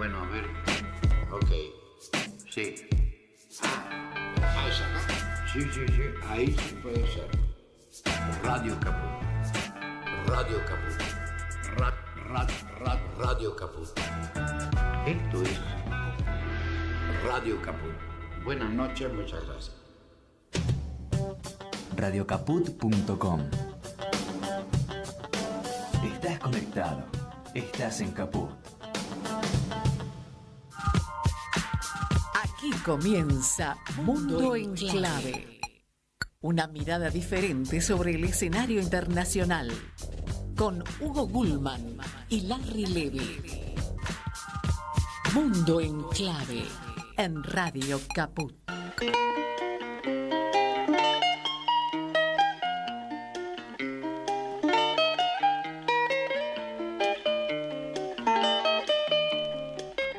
Bueno, a ver. Ok. Sí. Esa, ¿no? Sí, sí, sí. Ahí sí puede ser. Radio Caput. Radio Caput. Radio Caput. Esto es Radio Caput. Buenas noches, muchas gracias. Radiocaput.com. Estás conectado. Estás en Caput. Aquí comienza Mundo en Clave. Una mirada diferente sobre el escenario internacional. Con Hugo Gulman y Larry Levy. Mundo en Clave. En Radio Caput.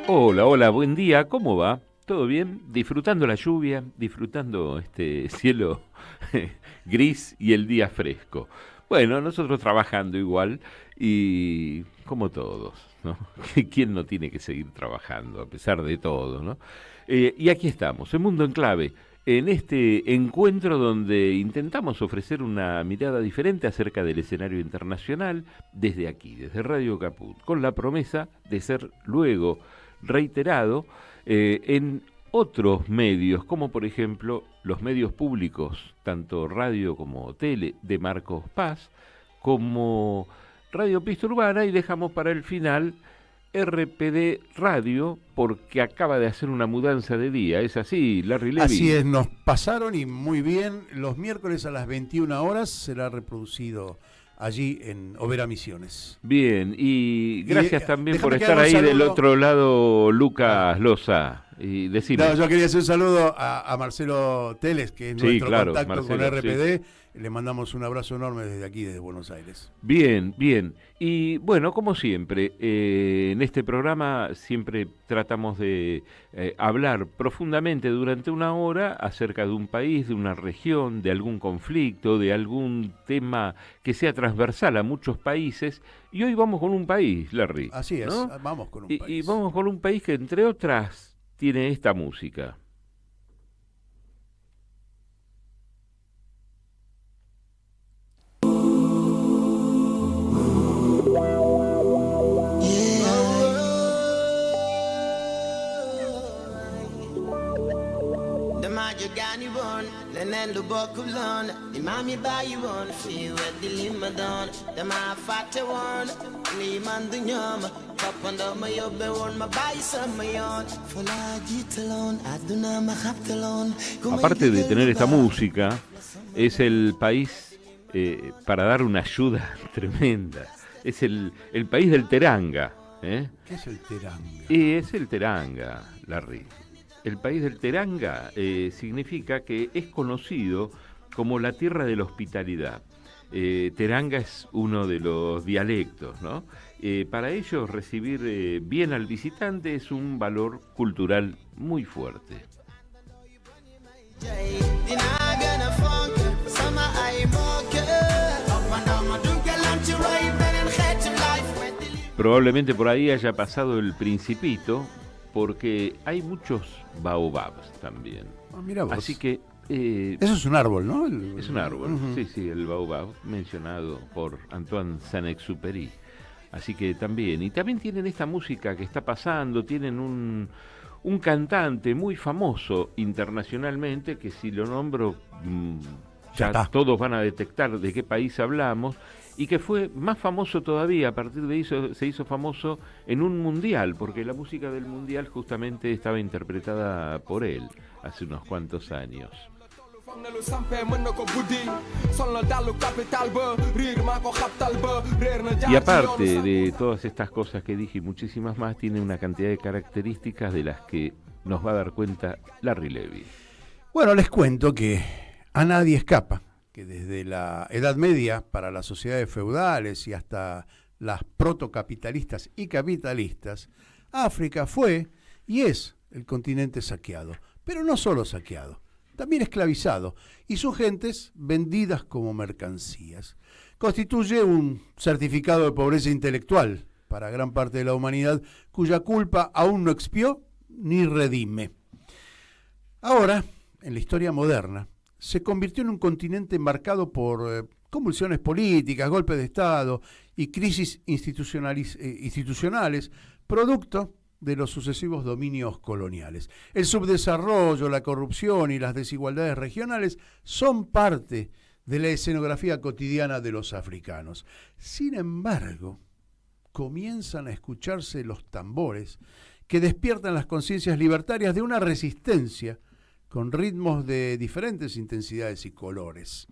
Hola, hola, buen día, ¿cómo va? ¿Todo bien? Disfrutando la lluvia, disfrutando este cielo gris y el día fresco. Bueno, nosotros trabajando igual y como todos, ¿no? ¿Quién no tiene que seguir trabajando a pesar de todo, ¿no? Y aquí estamos, en Mundo en Clave, en este encuentro donde intentamos ofrecer una mirada diferente acerca del escenario internacional desde aquí, desde Radio Caput, con la promesa de ser luego reiterado en otros medios, como por ejemplo los medios públicos, tanto radio como tele, de Marcos Paz, como Radio Pista Urbana, y dejamos para el final RPD Radio, porque acaba de hacer una mudanza de día. ¿Es así, Larry Levy? Así es, nos pasaron y muy bien. Los miércoles a las 21 horas será reproducido allí en Overa Misiones. Bien, y gracias también por déjame estar que haga ahí un del saludo. otro lado, Lucas Loza. Y decime. No, yo quería hacer un saludo a Marcelo Teles, que es Sí, nuestro claro, contacto Marcelo, con RPD. Le mandamos un abrazo enorme desde aquí, desde Buenos Aires. Bien, bien. Y bueno, como siempre, en este programa siempre tratamos de hablar profundamente durante una hora acerca de un país, de una región, de algún conflicto, de algún tema que sea transversal a muchos países. Y hoy vamos con un país, Larry. Así es, ¿no? vamos con un Y país. vamos con un país que, entre otras, tiene esta música. Aparte de tener esta música, es el país para dar una ayuda tremenda. Es el país del teranga. ¿Eh? ¿Qué es el teranga? Y es el teranga, Larry. El país del teranga significa que es conocido como la tierra de la hospitalidad. Teranga es uno de los dialectos, ¿no? Para ellos recibir bien al visitante es un valor cultural muy fuerte. Probablemente por ahí haya pasado el Principito, porque hay muchos baobabs también. Ah, mira vos. Así que Eso es un árbol, ¿no? es un árbol, Uh-huh. sí, el baobab, mencionado por Antoine Saint-Exupéry. Así que también, y también tienen esta música que está pasando, tienen un cantante muy famoso internacionalmente, que si lo nombro, ya todos van a detectar de qué país hablamos, y que fue más famoso todavía, a partir de eso se hizo famoso en un mundial, porque la música del mundial justamente estaba interpretada por él hace unos cuantos años. Y aparte de todas estas cosas que dije y muchísimas más, tiene una cantidad de características de las que nos va a dar cuenta Larry Levy. Bueno, les cuento que a nadie escapa que desde la Edad Media, para las sociedades feudales y hasta las protocapitalistas y capitalistas, África fue y es el continente saqueado, pero no solo saqueado, también esclavizado, y sus gentes vendidas como mercancías. Constituye un certificado de pobreza intelectual para gran parte de la humanidad, cuya culpa aún no expió ni redime. Ahora, en la historia moderna, se convirtió en un continente marcado por convulsiones políticas, golpes de Estado y crisis institucionales, producto de los sucesivos dominios coloniales. El subdesarrollo, la corrupción y las desigualdades regionales son parte de la escenografía cotidiana de los africanos. Sin embargo, comienzan a escucharse los tambores que despiertan las conciencias libertarias de una resistencia con ritmos de diferentes intensidades y colores.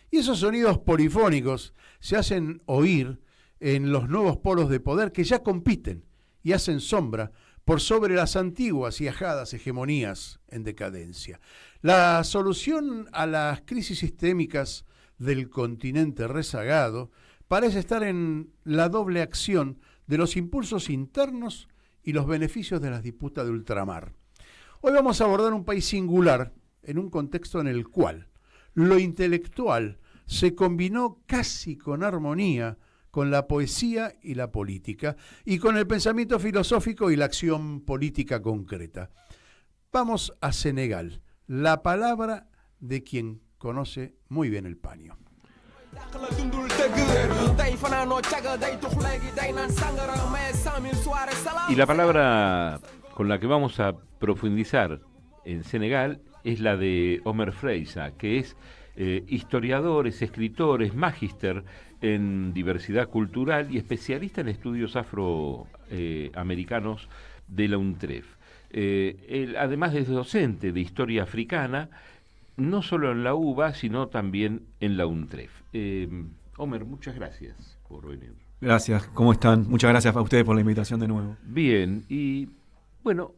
Y esos sonidos polifónicos se hacen oír en los nuevos polos de poder que ya compiten y hacen sombra por sobre las antiguas y ajadas hegemonías en decadencia. La solución a las crisis sistémicas del continente rezagado parece estar en la doble acción de los impulsos internos y los beneficios de las disputas de ultramar. Hoy vamos a abordar un país singular en un contexto en el cual lo intelectual se combinó casi con armonía con la poesía y la política, y con el pensamiento filosófico y la acción política concreta. Vamos a Senegal, la palabra de quien conoce muy bien el paño. Y la palabra con la que vamos a profundizar en Senegal es la de Omer Freisa, que es historiador, es escritor, es magíster en diversidad cultural y especialista en estudios afroamericanos de la UNTREF. Él, además, es docente de historia africana, no solo en la UBA, sino también en la UNTREF. Omer, muchas gracias por venir. Gracias, ¿cómo están? Muchas gracias a ustedes por la invitación de nuevo. Bien, y bueno,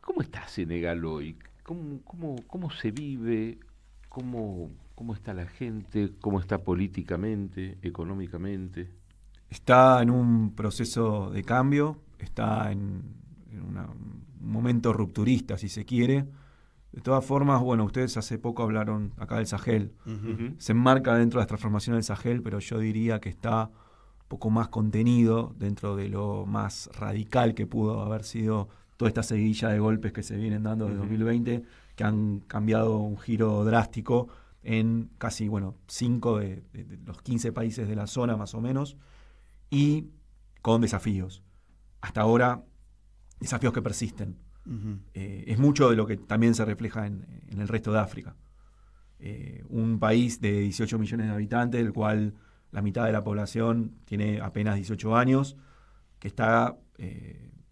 ¿cómo está Senegal hoy? ¿Cómo se vive? ¿Cómo está la gente? ¿Cómo está políticamente, económicamente? Está en un proceso de cambio, está en un momento rupturista, si se quiere. De todas formas, bueno, ustedes hace poco hablaron acá del Sahel. Uh-huh. Se enmarca dentro de las transformaciones del Sahel, pero yo diría que está un poco más contenido dentro de lo más radical que pudo haber sido toda esta seguilla de golpes que se vienen dando desde 2020, que han cambiado un giro drástico en casi, 5 de los 15 países de la zona más o menos, y con desafíos. Hasta ahora, desafíos que persisten. Uh-huh. Es mucho de lo que también se refleja en el resto de África. Un país de 18 millones de habitantes, del cual la mitad de la población tiene apenas 18 años, que está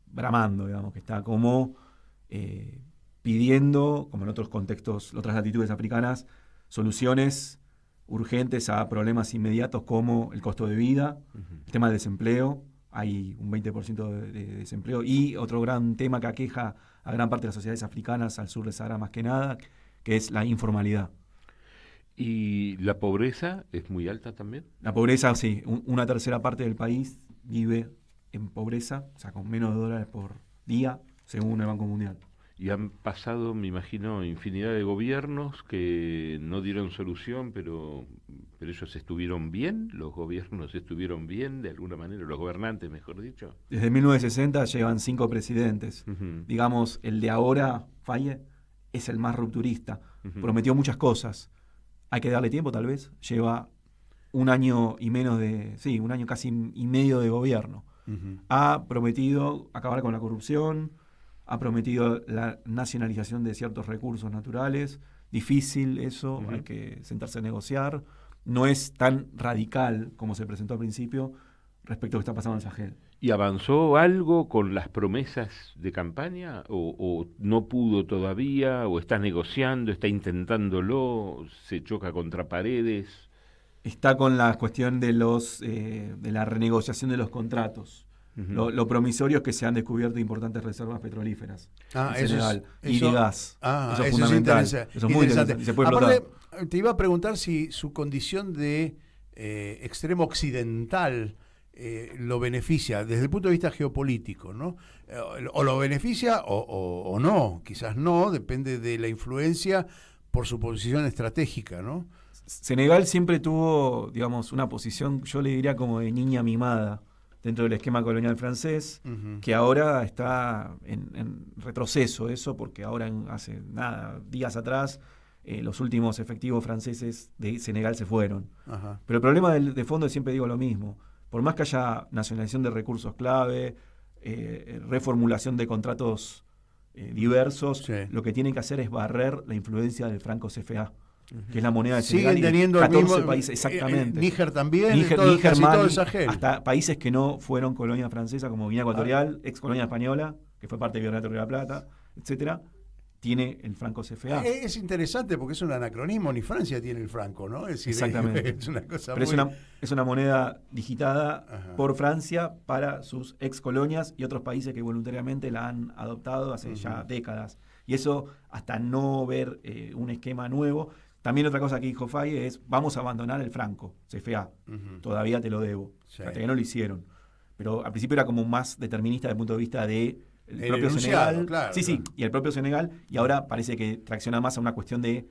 bramando, digamos, que está como pidiendo, como en otros contextos, otras latitudes africanas, soluciones urgentes a problemas inmediatos como el costo de vida, uh-huh, el tema del desempleo. Hay un 20% de desempleo, y otro gran tema que aqueja a gran parte de las sociedades africanas al sur del Sahara más que nada, que es la informalidad. ¿Y la pobreza es muy alta también? La pobreza, sí. Una tercera parte del país vive en pobreza, o sea, con menos de $1 por día, según el Banco Mundial. Y han pasado, me imagino, infinidad de gobiernos que no dieron solución, pero ellos estuvieron bien, los gobiernos estuvieron bien, de alguna manera, los gobernantes, mejor dicho. Desde 1960 llevan 5 presidentes. Uh-huh. Digamos, el de ahora, Faye, es el más rupturista. Uh-huh. Prometió muchas cosas. Hay que darle tiempo, tal vez. Lleva un año y menos un año casi y medio de gobierno. Uh-huh. Ha prometido acabar con la corrupción, ha prometido la nacionalización de ciertos recursos naturales. Difícil eso, uh-huh, hay que sentarse a negociar. No es tan radical como se presentó al principio respecto a lo que está pasando en Sahel. ¿Y avanzó algo con las promesas de campaña? ¿O no pudo todavía? ¿O está negociando, está intentándolo, se choca contra paredes? Está con la cuestión de de la renegociación de los contratos. Uh-huh. Lo promisorio es que se han descubierto importantes reservas petrolíferas en Senegal y de gas. Eso es fundamental. Eso es muy interesante. Se puede Aparte, te iba a preguntar si su condición de extremo occidental lo beneficia desde el punto de vista geopolítico, ¿no? O lo beneficia o no, quizás no, depende de la influencia por su posición estratégica, ¿no? Senegal siempre tuvo, digamos, una posición, yo le diría como de niña mimada, dentro del esquema colonial francés, Ujú. que ahora está en retroceso eso, porque ahora hace días atrás, los últimos efectivos franceses de Senegal se fueron. Ajá. Pero el problema de fondo es, siempre digo lo mismo, por más que haya nacionalización de recursos clave, reformulación de contratos diversos, Sí. lo que tienen que hacer es barrer la influencia del franco CFA, que es la moneda de Siguen Senegal, y de teniendo el 14 mismo países, exactamente. Níger también, Níger, casi todo Mali, el Sahel. hasta países que no fueron colonia francesa, como Guinea Ecuatorial, ex colonia española, que fue parte del Virreinato de Río de la Plata, etcétera, tiene el franco CFA. Es interesante porque es un anacronismo, ni Francia tiene el franco, ¿no? Es decir, Exactamente. es una cosa Pero muy... es una moneda digitada Ajá. por Francia para sus ex colonias y otros países que voluntariamente la han adoptado hace ya décadas. Y eso, hasta no ver un esquema nuevo. También otra cosa que dijo Faye es: vamos a abandonar el franco, CFA. Ujú. Todavía te lo debo. Sí. Hasta que no lo hicieron. Pero al principio era como más determinista desde el punto de vista de el El propio enunciado, Senegal. claro, sí, claro. y el propio Senegal. Y ahora parece que tracciona más a una cuestión de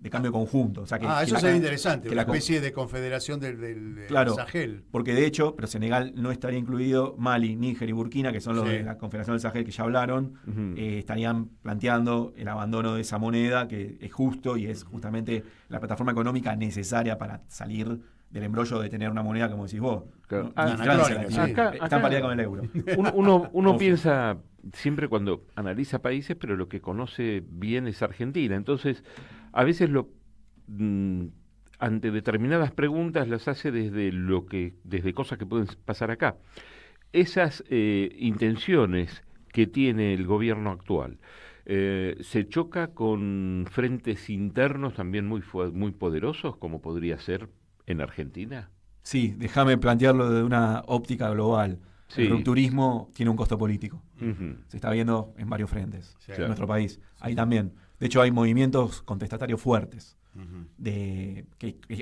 cambio conjunto. O sea, que eso la- sería interesante, que una la con- especie de confederación del Claro, Sahel. porque de hecho, pero Senegal no estaría incluido, Mali, Níger y Burkina, que son los Sí. de la Confederación del Sahel que ya hablaron, Ujú. estarían planteando el abandono de esa moneda, que es justo y es justamente la plataforma económica necesaria para salir del embrollo de tener una moneda, como decís vos. Claro. ¿no? Ah, Ni Francia la anacrónica, tiene. sí. Está Acá- en paridad con el euro. Uno Ojo. piensa siempre cuando analiza países, pero lo que conoce bien es Argentina. Entonces, a veces ante determinadas preguntas las hace desde cosas que pueden pasar acá. Esas intenciones que tiene el gobierno actual se choca con frentes internos también muy poderosos, como podría ser en Argentina. Sí, déjame plantearlo desde una óptica global. Sí. El rupturismo tiene un costo político. Ujú. Se está viendo en varios frentes Sí. en nuestro país. Ahí también. De hecho, hay movimientos contestatarios fuertes. Ujú. Que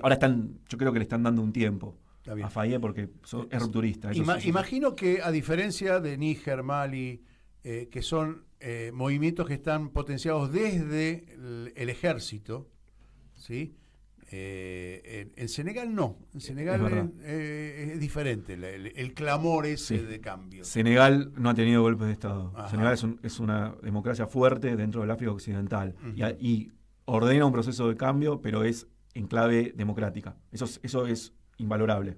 ahora yo creo que le están dando un tiempo Está bien. a Faye porque es rupturista. Eso sí. Imagino que, a diferencia de Níger, Mali, que son movimientos que están potenciados desde el ejército, ¿sí? En Senegal no. En Senegal Es verdad. es diferente el clamor ese Sí. de cambio. Senegal no ha tenido golpes de Estado. Ajá. Senegal es una democracia fuerte dentro del África Occidental Ujú. y ordena un proceso de cambio, pero es en clave democrática. Eso es invalorable,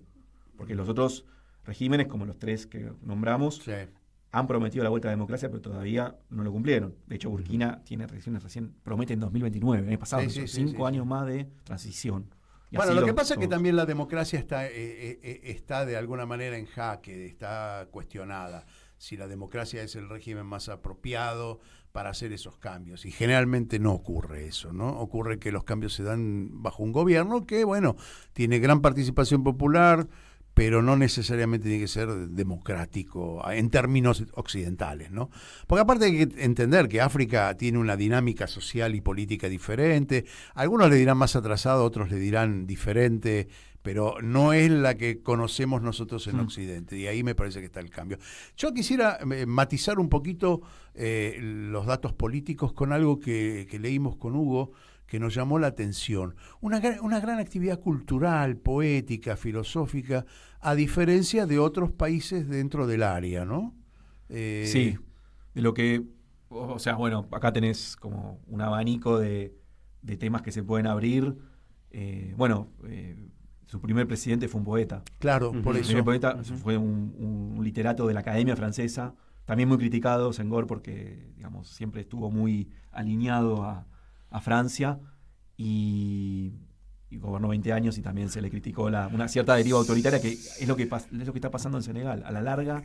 porque los otros regímenes, como los tres que nombramos, Sí. han prometido la vuelta a la democracia, pero todavía no lo cumplieron. De hecho, Burkina tiene elecciones promete en 2029, el año pasado, Sí, son sí, 5 sí, años sí. más de transición. Y Bueno, así lo que pasa es que todos. también la democracia está de alguna manera en jaque, está cuestionada. Si la democracia es el régimen más apropiado para hacer esos cambios. Y generalmente no ocurre eso, ¿no? Ocurre que los cambios se dan bajo un gobierno que, bueno, tiene gran participación popular, pero no necesariamente tiene que ser democrático en términos occidentales, ¿no? Porque aparte hay que entender que África tiene una dinámica social y política diferente. Algunos le dirán más atrasado, otros le dirán diferente, pero no es la que conocemos nosotros en Occidente, y ahí me parece que está el cambio. Yo quisiera matizar un poquito los datos políticos con algo que leímos con Hugo, que nos llamó la atención. Una gran actividad cultural, poética, filosófica, a diferencia de otros países dentro del área, ¿no? Sí, de lo que, o sea, bueno, acá tenés como un abanico de temas que se pueden abrir. Su primer presidente fue un poeta. Claro, por El eso. primer poeta fue un literato de la Academia Francesa, también muy criticado, Senghor, porque digamos siempre estuvo muy alineado a Francia y gobernó 20 años y también se le criticó una cierta deriva autoritaria, que es lo que está pasando en Senegal. A la larga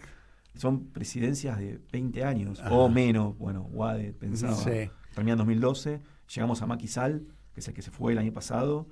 son presidencias de 20 años o menos. Bueno, Wade pensaba, Sí. termina en 2012, llegamos a Macky Sall, que es el que se fue el año pasado,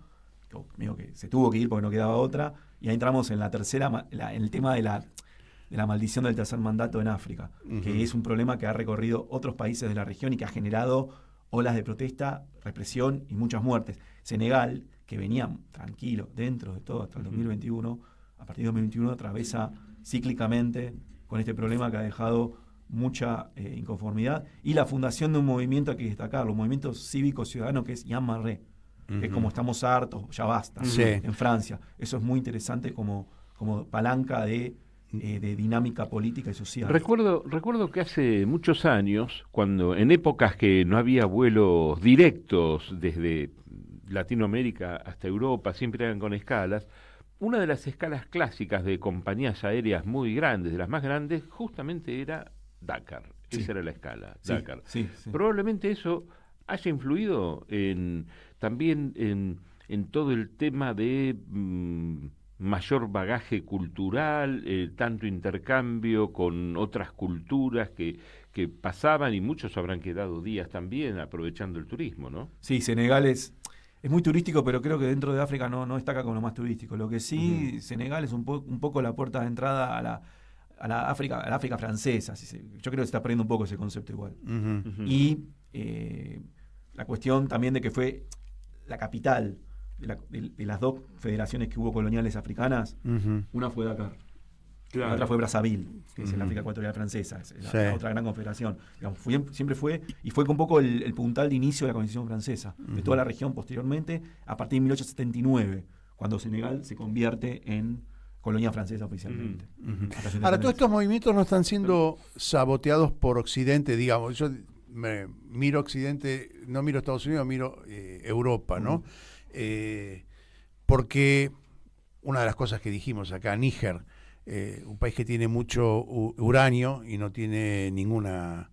que se tuvo que ir porque no quedaba otra, y ahí entramos en la tercera, en el tema de la maldición del tercer mandato en África, que es un problema que ha recorrido otros países de la región y que ha generado olas de protesta, represión y muchas muertes. Senegal, que venía tranquilo dentro de todo hasta el 2021, a partir de 2021 atraviesa cíclicamente con este problema que ha dejado mucha inconformidad, y la fundación de un movimiento, hay que destacarlo, un movimiento cívico ciudadano que es Yann Marré, que es como estamos hartos, ya basta, Sí. en Francia. Eso es muy interesante como palanca de de dinámica política y social. Recuerdo que hace muchos años, cuando en épocas que no había vuelos directos desde Latinoamérica hasta Europa, siempre eran con escalas, una de las escalas clásicas de compañías aéreas muy grandes, de las más grandes, justamente era Dakar. Sí. Esa era la escala, Sí, Dakar. sí. Probablemente eso haya influido también en todo el tema de mayor bagaje cultural, tanto intercambio con otras culturas que pasaban, y muchos habrán quedado días también aprovechando el turismo, ¿no? Sí, Senegal es muy turístico, pero creo que dentro de África no destaca como lo más turístico. Lo que sí, Senegal es un poco la puerta de entrada a la África francesa. Yo creo que se está perdiendo un poco ese concepto igual. Y la cuestión también de que fue la capital de las dos federaciones que hubo coloniales africanas. Una fue Dakar, la otra fue Brazzaville, que es el África Ecuatorial Francesa, es la otra gran confederación. Digamos, siempre fue, y fue un poco el puntal de inicio de la colonización francesa, de toda la región posteriormente, a partir de 1879, cuando Senegal se convierte en colonia francesa oficialmente. Ahora, todos estos movimientos no están siendo saboteados por Occidente, digamos. Yo miro Occidente, no miro Estados Unidos, miro Europa, ¿no? Porque una de las cosas que dijimos acá, Níger, un país que tiene mucho uranio y no tiene ninguna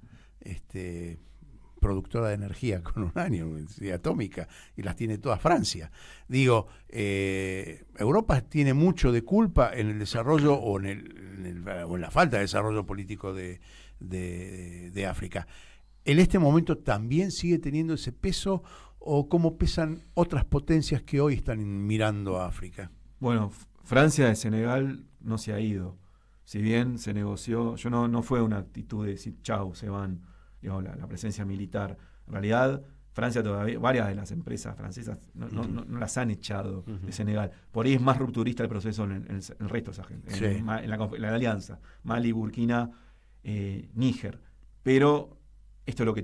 productora de energía con uranio, atómica, y las tiene toda Francia. Digo, Europa tiene mucho de culpa en el desarrollo o en la falta de desarrollo político de África. ¿En este momento también sigue teniendo ese peso, o cómo pesan otras potencias que hoy están mirando a África? Bueno, Francia de Senegal no se ha ido. Si bien se negoció, no fue una actitud de decir chau, se van, digamos, la presencia militar. En realidad, Francia todavía, varias de las empresas francesas no las han echado de Senegal. Por ahí es más rupturista el proceso en el resto de esa gente, Sí. en la alianza, Mali, Burkina, Níger. Pero esto es lo que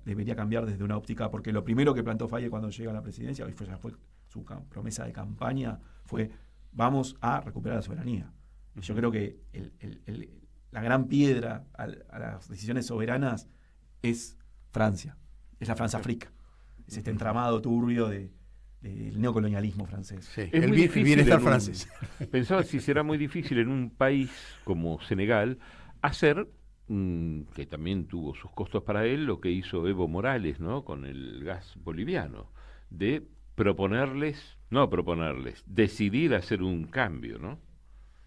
debería cambiar desde una óptica, porque lo primero que plantó Faye cuando llega a la presidencia, y ya fue su promesa de campaña, fue: vamos a recuperar la soberanía. Yo creo que la gran piedra a las decisiones soberanas es Francia, es la Francia-África, es este entramado turbio del neocolonialismo francés. Sí, Es el muy difícil bienestar en francés. Pensaba si será muy difícil en un país como Senegal hacer, que también tuvo sus costos para él, lo que hizo Evo Morales, ¿no?, con el gas boliviano, de decidir hacer un cambio, ¿no?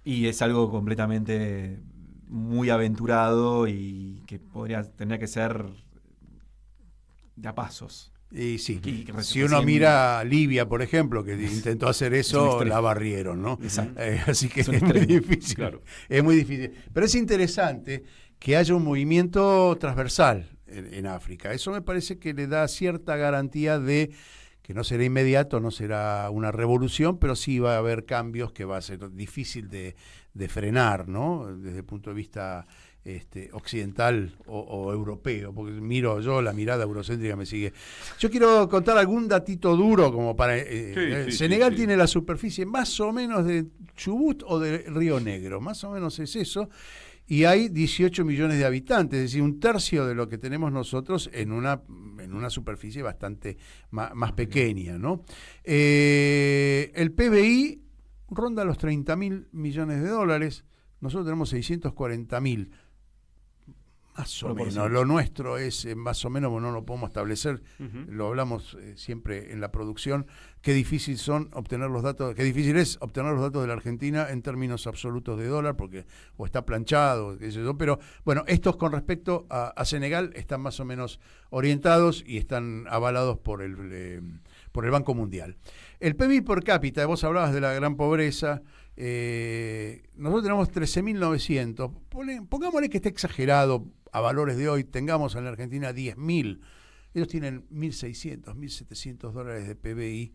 Y es algo completamente muy aventurado y que tendría que ser de a pasos. Y sí, Y si uno mira Libia, por ejemplo, que intentó hacer eso, extremo. la barrieron, ¿no? Exacto. Así que Es un es muy extremo. difícil. Claro. Es muy difícil. Pero es interesante que haya un movimiento transversal en África. Eso me parece que le da cierta garantía de que no será inmediato, no será una revolución, pero sí va a haber cambios que va a ser difícil de frenar, ¿no? Desde el punto de vista occidental o europeo, porque miro yo, la mirada eurocéntrica me sigue. Yo quiero contar algún datito duro como para... Senegal tiene la superficie más o menos de Chubut o de Río Negro, más o menos es eso, y hay 18 millones de habitantes, es decir, un tercio de lo que tenemos nosotros en una superficie bastante más pequeña, ¿no? El PBI ronda los 30.000 millones de dólares, nosotros tenemos 640.000. Más o menos, lo nuestro es más o menos, no lo podemos establecer, lo hablamos siempre en la producción, qué difícil es obtener los datos de la Argentina en términos absolutos de dólar, porque o está planchado, qué sé yo, pero bueno, estos con respecto a Senegal están más o menos orientados y están avalados por el Banco Mundial. El PBI por cápita, vos hablabas de la gran pobreza, nosotros tenemos 13.900, pongámosle que esté exagerado a valores de hoy, tengamos en la Argentina 10.000, ellos tienen 1.600, 1.700 dólares de PBI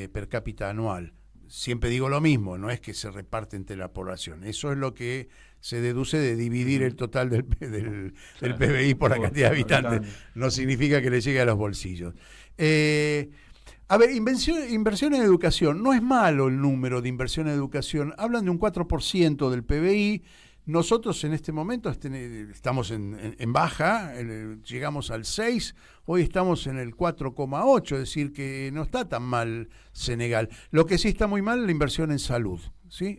per cápita anual. Siempre digo lo mismo, no es que se reparte entre la población, eso es lo que se deduce de dividir el total del PBI por la cantidad de habitantes, no significa que le llegue a los bolsillos. A ver, inversión en educación. No es malo el número de inversión en educación. Hablan de un 4% del PBI. Nosotros en este momento estamos en baja, llegamos al 6, hoy estamos en el 4,8, es decir, que no está tan mal Senegal. Lo que sí está muy mal es la inversión en salud, ¿sí?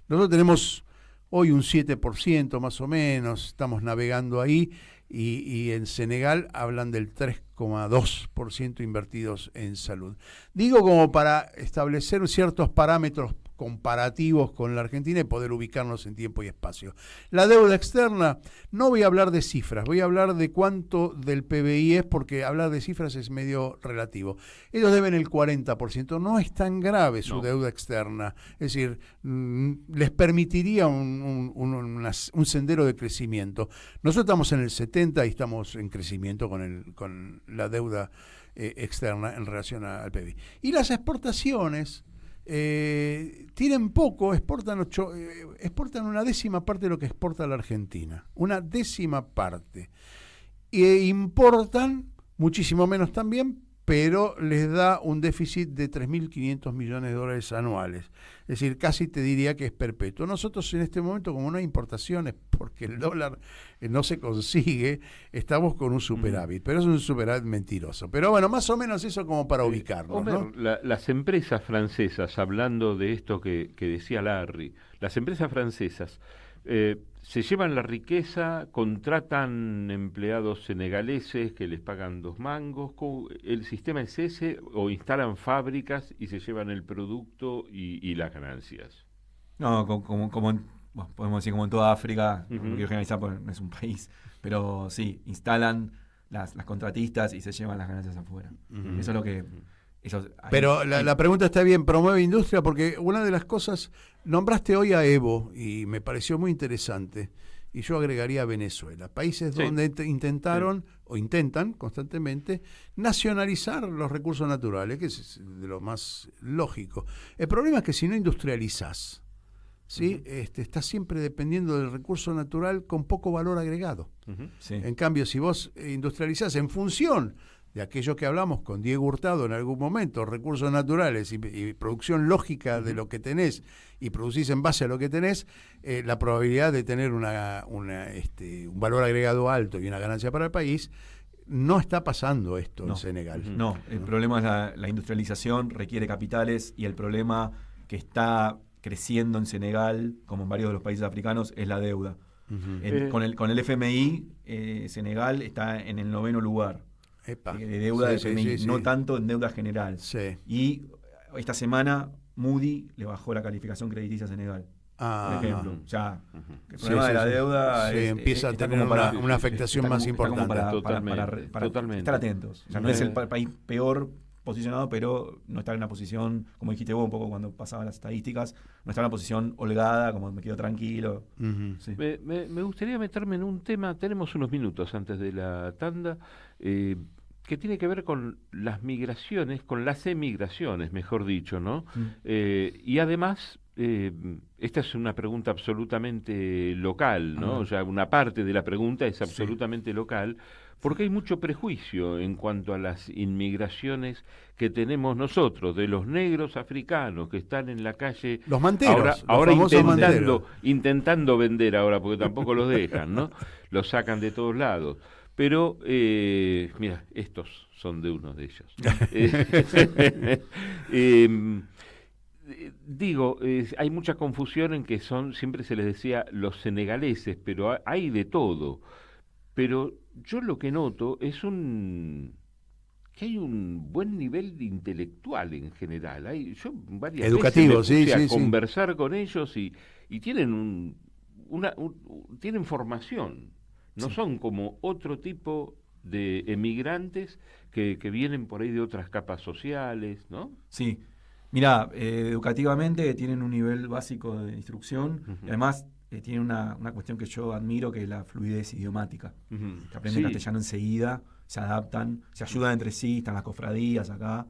Nosotros tenemos hoy un 7% más o menos, estamos navegando ahí, y en Senegal hablan del 3,2% invertidos en salud. Digo como para establecer ciertos parámetros comparativos con la Argentina y poder ubicarnos en tiempo y espacio. La deuda externa, no voy a hablar de cifras, voy a hablar de cuánto del PBI es, porque hablar de cifras es medio relativo. Ellos deben el 40%, no es tan grave su deuda externa, es decir, les permitiría un sendero de crecimiento. Nosotros estamos en el 70 y estamos en crecimiento con la deuda externa en relación al PBI. Y las exportaciones tienen poco, exportan una décima parte de lo que exporta la Argentina, una décima parte, e importan muchísimo menos también, pero les da un déficit de 3.500 millones de dólares anuales, es decir, casi te diría que es perpetuo. Nosotros en este momento, como no hay importaciones, porque el dólar no se consigue, estamos con un superávit, pero es un superávit mentiroso. Pero bueno, más o menos eso como para ubicarnos, Homer, ¿no? Las empresas francesas, hablando de esto que decía Larry, las empresas francesas se llevan la riqueza, contratan empleados senegaleses que les pagan 2 mangos, ¿el sistema es ese o instalan fábricas y se llevan el producto y las ganancias? No, como bueno, podemos decir como en toda África, no Uh-huh. quiero generalizar porque no es un país, pero sí, instalan las contratistas y se llevan las ganancias afuera. Uh-huh. Eso es lo que... Pero la pregunta está bien, promueve industria, porque una de las cosas, nombraste hoy a Evo y me pareció muy interesante, y yo agregaría a Venezuela, países donde intentaron o intentan constantemente nacionalizar los recursos naturales, que es de lo más lógico. El problema es que si no industrializás, ¿sí? Estás siempre dependiendo del recurso natural con poco valor agregado. Uh-huh. Sí. En cambio, si vos industrializás en función de aquello que hablamos con Diego Hurtado en algún momento, recursos naturales y producción lógica de lo que tenés, y producís en base a lo que tenés, la probabilidad de tener un valor agregado alto y una ganancia para el país, no está pasando esto en Senegal. No, el problema es la industrialización, requiere capitales, y el problema que está creciendo en Senegal, como en varios de los países africanos, es la deuda. Uh-huh. Con el FMI, Senegal está en el 9º lugar. Epa. De deuda de Sí, FMI, sí, no sí. tanto en deuda general. Sí. Y esta semana Moody le bajó la calificación crediticia a Senegal, por ejemplo. O sea, el problema de la deuda empieza a está tener como para- una afectación más está como importante. para Totalmente. estar atentos. O sea, no es el país peor posicionado, pero no estar en una posición, como dijiste vos un poco cuando pasaban las estadísticas, no estar en una posición holgada, como me quedo tranquilo. Uh-huh. Sí. Me gustaría meterme en un tema, tenemos unos minutos antes de la tanda, que tiene que ver con las migraciones, con las emigraciones, mejor dicho, ¿no? Y además, esta es una pregunta absolutamente local, ¿no? O sea, una parte de la pregunta es absolutamente local, porque hay mucho prejuicio en cuanto a las inmigraciones que tenemos nosotros, de los negros africanos que están en la calle, Los manteros, ahora los famosos manteros. intentando vender ahora, porque tampoco los dejan, ¿no? Los sacan de todos lados. Pero, mira, estos son de uno de ellos. Digo, hay mucha confusión en que siempre se les decía los senegaleses, pero hay de todo. Pero yo lo que noto es que hay un buen nivel de intelectual en general. Yo varias Educativo, veces me puse sí, a sí. conversar con ellos y tienen tienen formación. No son como otro tipo de emigrantes que vienen por ahí de otras capas sociales, ¿no? Sí. Mirá, educativamente tienen un nivel básico de instrucción, y además tienen una cuestión que yo admiro, que es la fluidez idiomática. Que aprenden castellano enseguida, se adaptan, se ayudan entre sí, están las cofradías acá.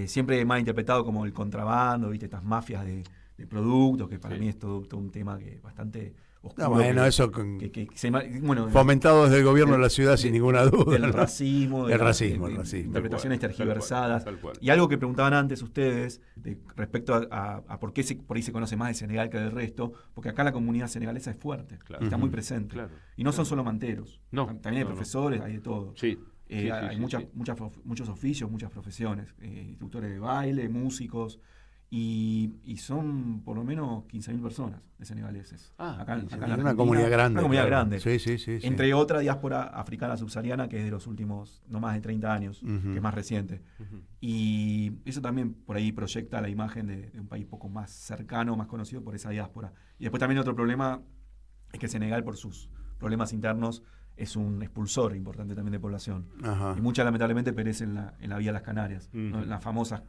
Siempre mal interpretado como el contrabando, ¿viste? Estas mafias de productos, que para mí es todo un tema que bastante oscuro. Bueno, que- eso bueno, fomentado desde el gobierno de la ciudad, sin ninguna duda. del ¿no? racismo, El de racismo, de el racismo. interpretaciones Tal cual, tergiversadas. tal cual. Y algo que preguntaban antes ustedes respecto a por qué por ahí se conoce más de Senegal que del resto, porque acá la comunidad senegalesa es fuerte, Claro. está Ujú. muy presente. Claro, Y no son solo manteros, No, también hay no, no. profesores, hay de todo. Sí. Sí, Hay sí, muchos oficios, muchas profesiones, instructores de baile, músicos, y son por lo menos 15.000 personas de senegaleses. Ah, acá en la Una Argentina, comunidad grande. Una comunidad claro. grande. Sí, sí, sí. sí. Entre otra diáspora africana subsahariana que es de los últimos no más de 30 años, Ujú. que es más reciente. Ujú. Y eso también por ahí proyecta la imagen de un país poco más cercano, más conocido por esa diáspora. Y después también otro problema es que Senegal, por sus problemas internos, es un expulsor importante también de población. Ajá. Y muchas lamentablemente perecen en la vía de las Canarias. ¿no? Ujú. Las famosas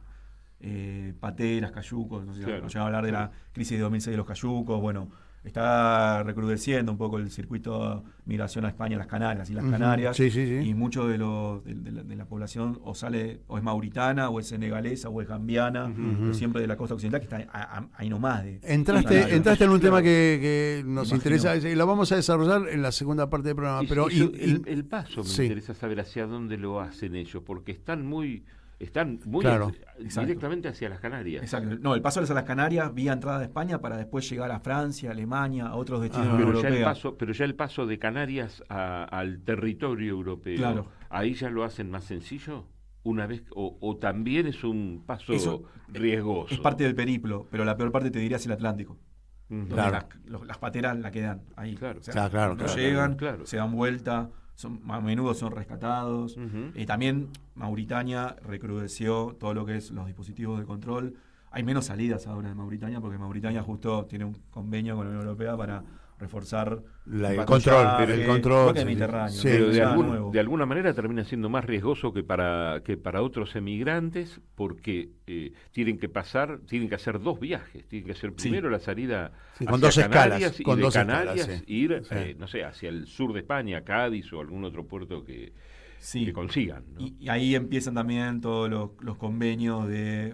pateras, cayucos, no sé si Claro. nos llega a hablar de la crisis de 2006 de los cayucos. Bueno, está recrudeciendo un poco el circuito de migración a España, las Canarias y las Ujú. Canarias. Sí, sí, sí. Y mucho de la población o es mauritana, o es senegalesa, o es gambiana, pero siempre de la costa occidental, que está ahí nomás. Entraste en un tema que nos Imagino. interesa, y lo vamos a desarrollar en la segunda parte del programa. Pero El paso me sí. interesa saber hacia dónde lo hacen ellos, porque están muy Claro. directamente hacia las Canarias. Exacto. No, el paso a las Canarias vía entrada de España para después llegar a Francia, Alemania, a otros destinos de la Unión Pero ya Europea. el paso de Canarias al territorio europeo, Claro. ahí ya lo hacen más sencillo una vez o también es un paso Eso riesgoso. Es parte del periplo, pero la peor parte te diría es el Atlántico. Ujú. Donde Claro. las pateras la quedan ahí. Claro. Claro, claro, no claro, llegan, claro. se dan vuelta, a menudo son rescatados. Ujú. También Mauritania recrudeció todo lo que es los dispositivos de control. Hay menos salidas ahora de Mauritania porque Mauritania justo tiene un convenio con la Unión Europea para reforzar el patrullaje, control. igual que el Sí, Mediterráneo. sí. Pero Ya nuevo. de alguna manera termina siendo más riesgoso que para otros emigrantes porque tienen que hacer dos viajes. Tienen que hacer Sí. primero la salida Sí, con hacia dos escalas, Canarias con y de dos escalas, Canarias sí. ir, Sí. no sé, hacia el sur de España, Cádiz o algún otro puerto que consigan. ¿no? Y ahí empiezan también todos los convenios de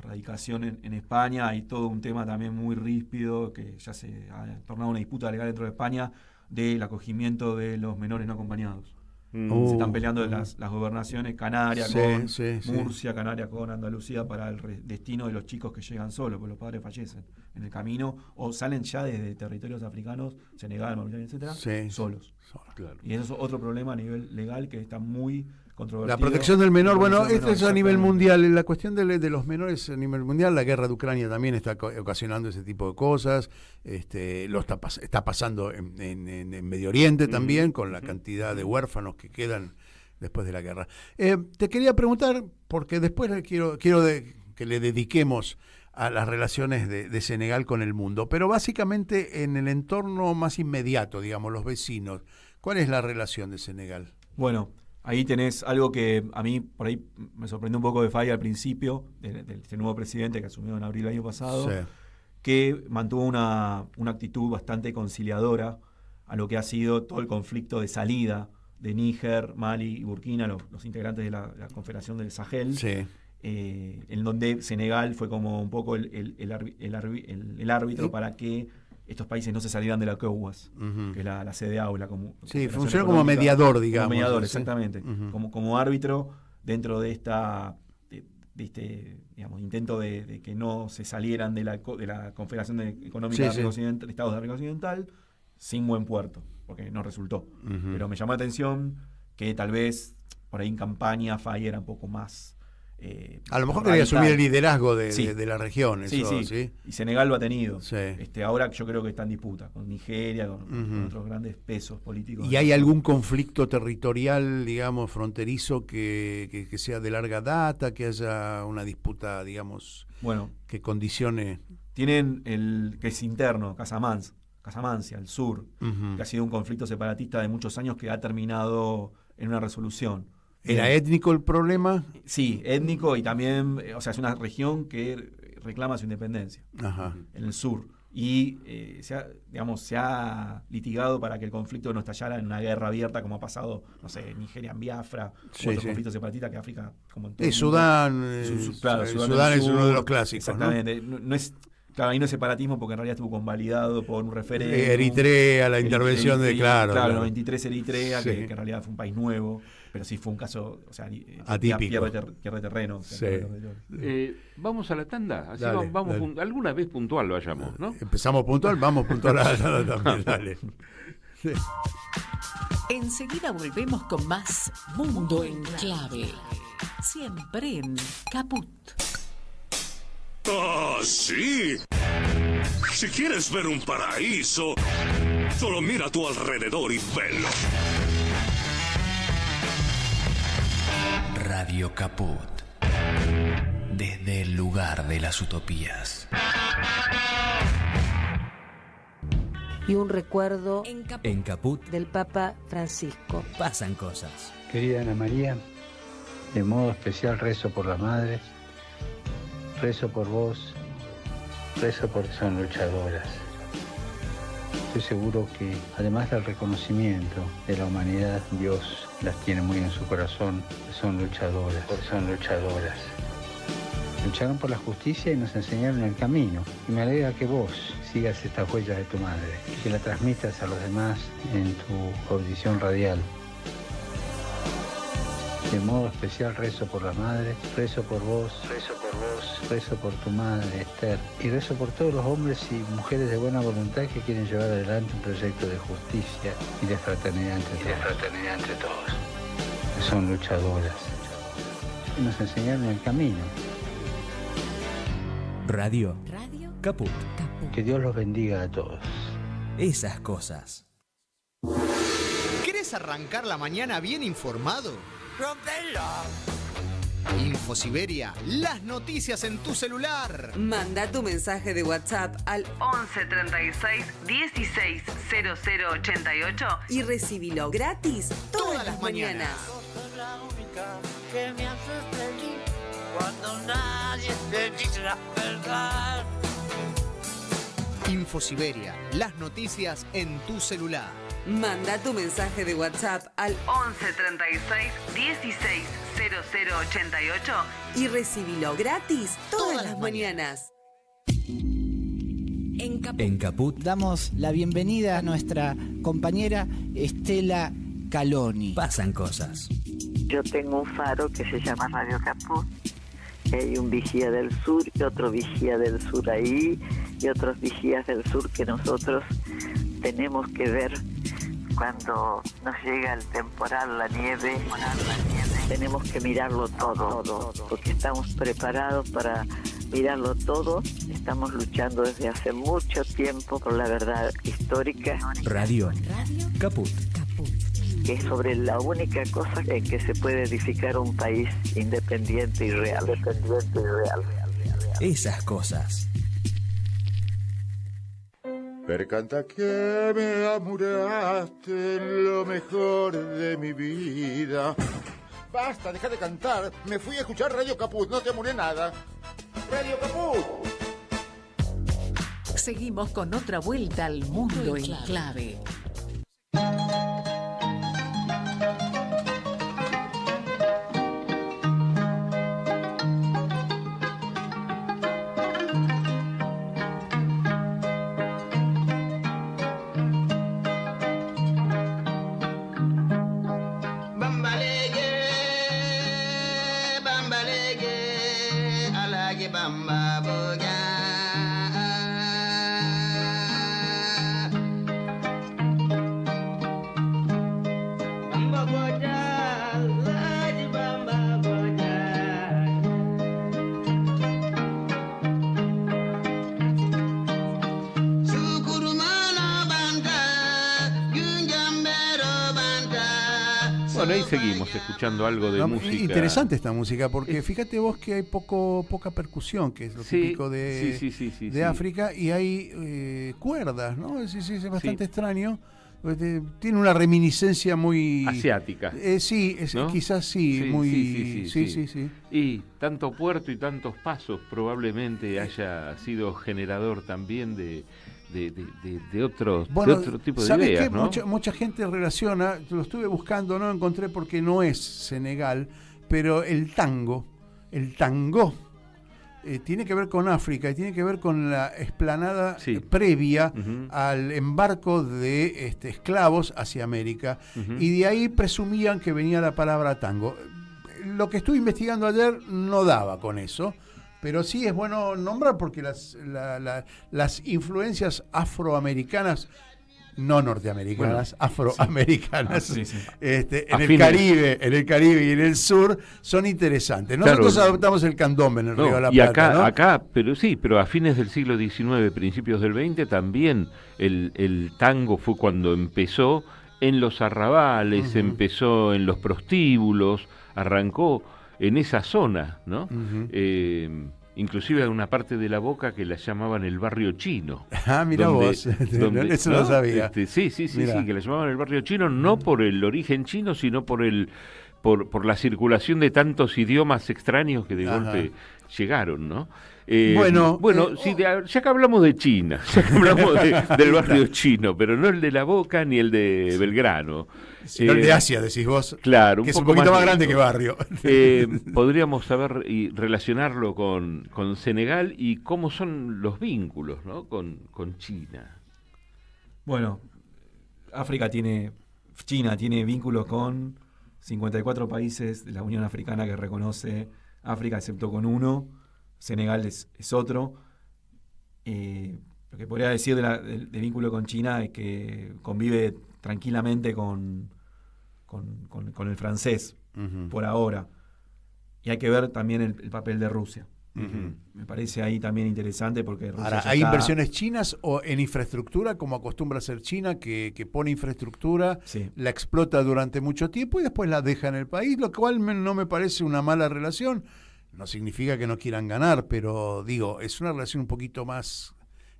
radicación en España. Hay todo un tema también muy ríspido que ya se ha tornado una disputa legal dentro de España del acogimiento de los menores no acompañados. Mm. Se están peleando las gobernaciones, Canarias Sí, con sí, sí. Murcia, Canarias con Andalucía para el destino de los chicos que llegan solos, porque los padres fallecen en el camino o salen ya desde territorios africanos, Senegal, Mauritania, etcétera, Sí. solos. Claro. Y eso es otro problema a nivel legal que está muy controvertido. La protección del menor, La bueno, protección del esto es menor, a nivel exactamente. mundial. La cuestión de los menores a nivel mundial, la guerra de Ucrania también está ocasionando ese tipo de cosas. Está pasando en Medio Oriente también, con la cantidad de huérfanos que quedan después de la guerra. Te quería preguntar, porque después quiero que le dediquemos a las relaciones de Senegal con el mundo, pero básicamente en el entorno más inmediato, digamos, los vecinos, ¿cuál es la relación de Senegal? Bueno, ahí tenés algo que a mí por ahí me sorprendió un poco de Faye al principio, de este nuevo presidente que asumió en abril del año pasado, Sí. que mantuvo una actitud bastante conciliadora a lo que ha sido todo el conflicto de salida de Níger, Mali y Burkina, los integrantes de la Confederación del Sahel, Sí. en donde Senegal fue como un poco el árbitro para que estos países no se salieran de la ECOWAS, Ujú. que es la CDAO, la Sí, Confederación funcionó como Económica, mediador, digamos. como mediador, ¿sí? exactamente. Ujú. Como árbitro dentro de este intento de que no se salieran de la Confederación Económica Sí, de África sí. Occidental, Estados de África Occidental, sin buen puerto, porque no resultó. Ujú. Pero me llamó la atención que tal vez por ahí en campaña Faye era un poco más A lo mejor quería asumir el liderazgo Sí. de la región. Sí, Eso, sí, y Senegal lo ha tenido. Sí. Ahora yo creo que está en disputa con Nigeria, con Ujú. otros grandes pesos políticos. ¿Y hay algún conflicto territorial, digamos, fronterizo que sea de larga data, que haya una disputa, digamos, Bueno, que condicione? tienen el que es interno, Casamancia, al sur, Ujú. que ha sido un conflicto separatista de muchos años que ha terminado en una resolución. ¿Era étnico el problema? Sí, étnico y también, es una región que reclama su independencia Ajá. en el sur. Y se ha litigado para que el conflicto no estallara en una guerra abierta como ha pasado, no sé, en Nigeria, en Biafra, Sí, otros sí. conflictos separatistas que África, como en todo Y el mundo. Sudán, Claro, Sudán del es uno Sur, de los clásicos, ¿no? exactamente. No es Claro, ahí no es separatismo porque en realidad estuvo convalidado por un referéndum. Eritrea, la intervención de, claro. Claro, 93 Eritrea, Sí. que en realidad fue un país nuevo, pero sí fue un caso, o sea, atípico. Pierde terreno. Sí. Vamos a la tanda. Así Dale, vamos dale. alguna vez puntual vayamos, ¿no? Empezamos puntual, vamos puntual a la tanda también, dale. Sí. Enseguida volvemos con más Mundo en Clave. Siempre en Caput. ¡Ah, sí! Si quieres ver un paraíso, solo mira a tu alrededor y velo. Radio Caput. Desde el lugar de las utopías. Y un recuerdo En Caput del Papa Francisco. pasan cosas. Querida Ana María, de modo especial rezo por las madres, rezo por vos, rezo porque son luchadoras. Estoy seguro que además del reconocimiento de la humanidad, Dios las tiene muy en su corazón, son luchadoras, Lucharon por la justicia y nos enseñaron el camino. Y me alegra que vos sigas estas huellas de tu madre, que la transmitas a los demás en tu audición radial. De modo especial rezo por las madres, rezo por vos, rezo por tu madre, Esther, y rezo por todos los hombres y mujeres de buena voluntad que quieren llevar adelante un proyecto de justicia y de fraternidad entre todos. Que son luchadoras. Y nos enseñaron el camino. Radio Caput. Que Dios los bendiga a todos. Esas cosas. ¿Querés arrancar la mañana bien informado? Infosiberia, las noticias en tu celular. Manda tu mensaje de WhatsApp al 11 36 16 00 88 y recibilo gratis todas las mañanas. Sos la única que me haces feliz cuando nadie te dice la verdad. Infosiberia, las noticias en tu celular. Manda tu mensaje de WhatsApp al 11 36 16 00 88 y recibilo gratis todas las mañanas. En Caput damos la bienvenida a nuestra compañera Estela Caloni. pasan cosas. Yo tengo un faro que se llama Radio Caput. Hay un vigía del sur y otro vigía del sur ahí y otros vigías del sur que nosotros tenemos que ver cuando nos llega el temporal, la nieve. Tenemos que mirarlo todo, porque estamos preparados para mirarlo todo. Estamos luchando desde hace mucho tiempo por la verdad histórica. Radio Caput. Que es sobre la única cosa en que se puede edificar un país independiente y real. Esas cosas. Percanta que me amuraste en lo mejor de mi vida. Basta, deja de cantar. Me fui a escuchar Radio Caput, no te amuré nada. Radio Caput. Seguimos con otra vuelta al Mundo en Clave. Bueno, ahí seguimos escuchando algo de música. Interesante esta música, porque fíjate vos que hay poca percusión, que es lo típico de África, y hay cuerdas, ¿no? Es bastante extraño. Tiene una reminiscencia muy... asiática. Sí, ¿no? Quizás sí, muy... Sí. Y tanto puerto y tantos pasos probablemente haya sido generador también de otro tipo de ideas, que ¿no? mucha gente relaciona, lo estuve buscando, no lo encontré porque no es Senegal, pero el tango tiene que ver con África y tiene que ver con la explanada Sí. previa Ujú. al embarco de esclavos hacia América, Ujú. y de ahí presumían que venía la palabra tango. Lo que estuve investigando ayer no daba con eso, pero sí es bueno nombrar porque las influencias afroamericanas, no norteamericanas, afroamericanas, Sí. Sí. En el Caribe y en el sur son interesantes. Nosotros Claro. adoptamos el candombe en el No, Río de la y Plata, ¿no? acá, pero a fines del siglo XIX, principios del XX, también el tango fue cuando empezó en los arrabales, Ujú. empezó en los prostíbulos, arrancó en esa zona, ¿no? Ujú. Inclusive hay una parte de la Boca que la llamaban el barrio chino. Ah, mira vos, eso no sabía. Sí, Mirá. que la llamaban el barrio chino, no por el origen chino, sino por la circulación de tantos idiomas extraños que de Ajá. golpe llegaron, ¿no? Bueno, Ya que hablamos de China, ya que hablamos del barrio chino, pero no el de La Boca ni el de Belgrano. Sino el de Asia, decís vos. Claro, que es un poquito más grande que barrio. Podríamos saber y relacionarlo con Senegal y cómo son los vínculos, ¿no? con China. Bueno, China tiene vínculos con 54 países de la Unión Africana que reconoce África, excepto con uno. Senegal es otro. Lo que podría decir de vínculo con China es que convive tranquilamente con el francés, Ujú. por ahora. Y hay que ver también el papel de Rusia. Ujú. Me parece ahí también interesante porque Rusia Ahora, ya ¿hay está- inversiones chinas o en infraestructura, como acostumbra hacer China, que pone infraestructura, Sí. la explota durante mucho tiempo y después la deja en el país, lo cual no me parece una mala relación? No significa que no quieran ganar, pero digo, es una relación un poquito más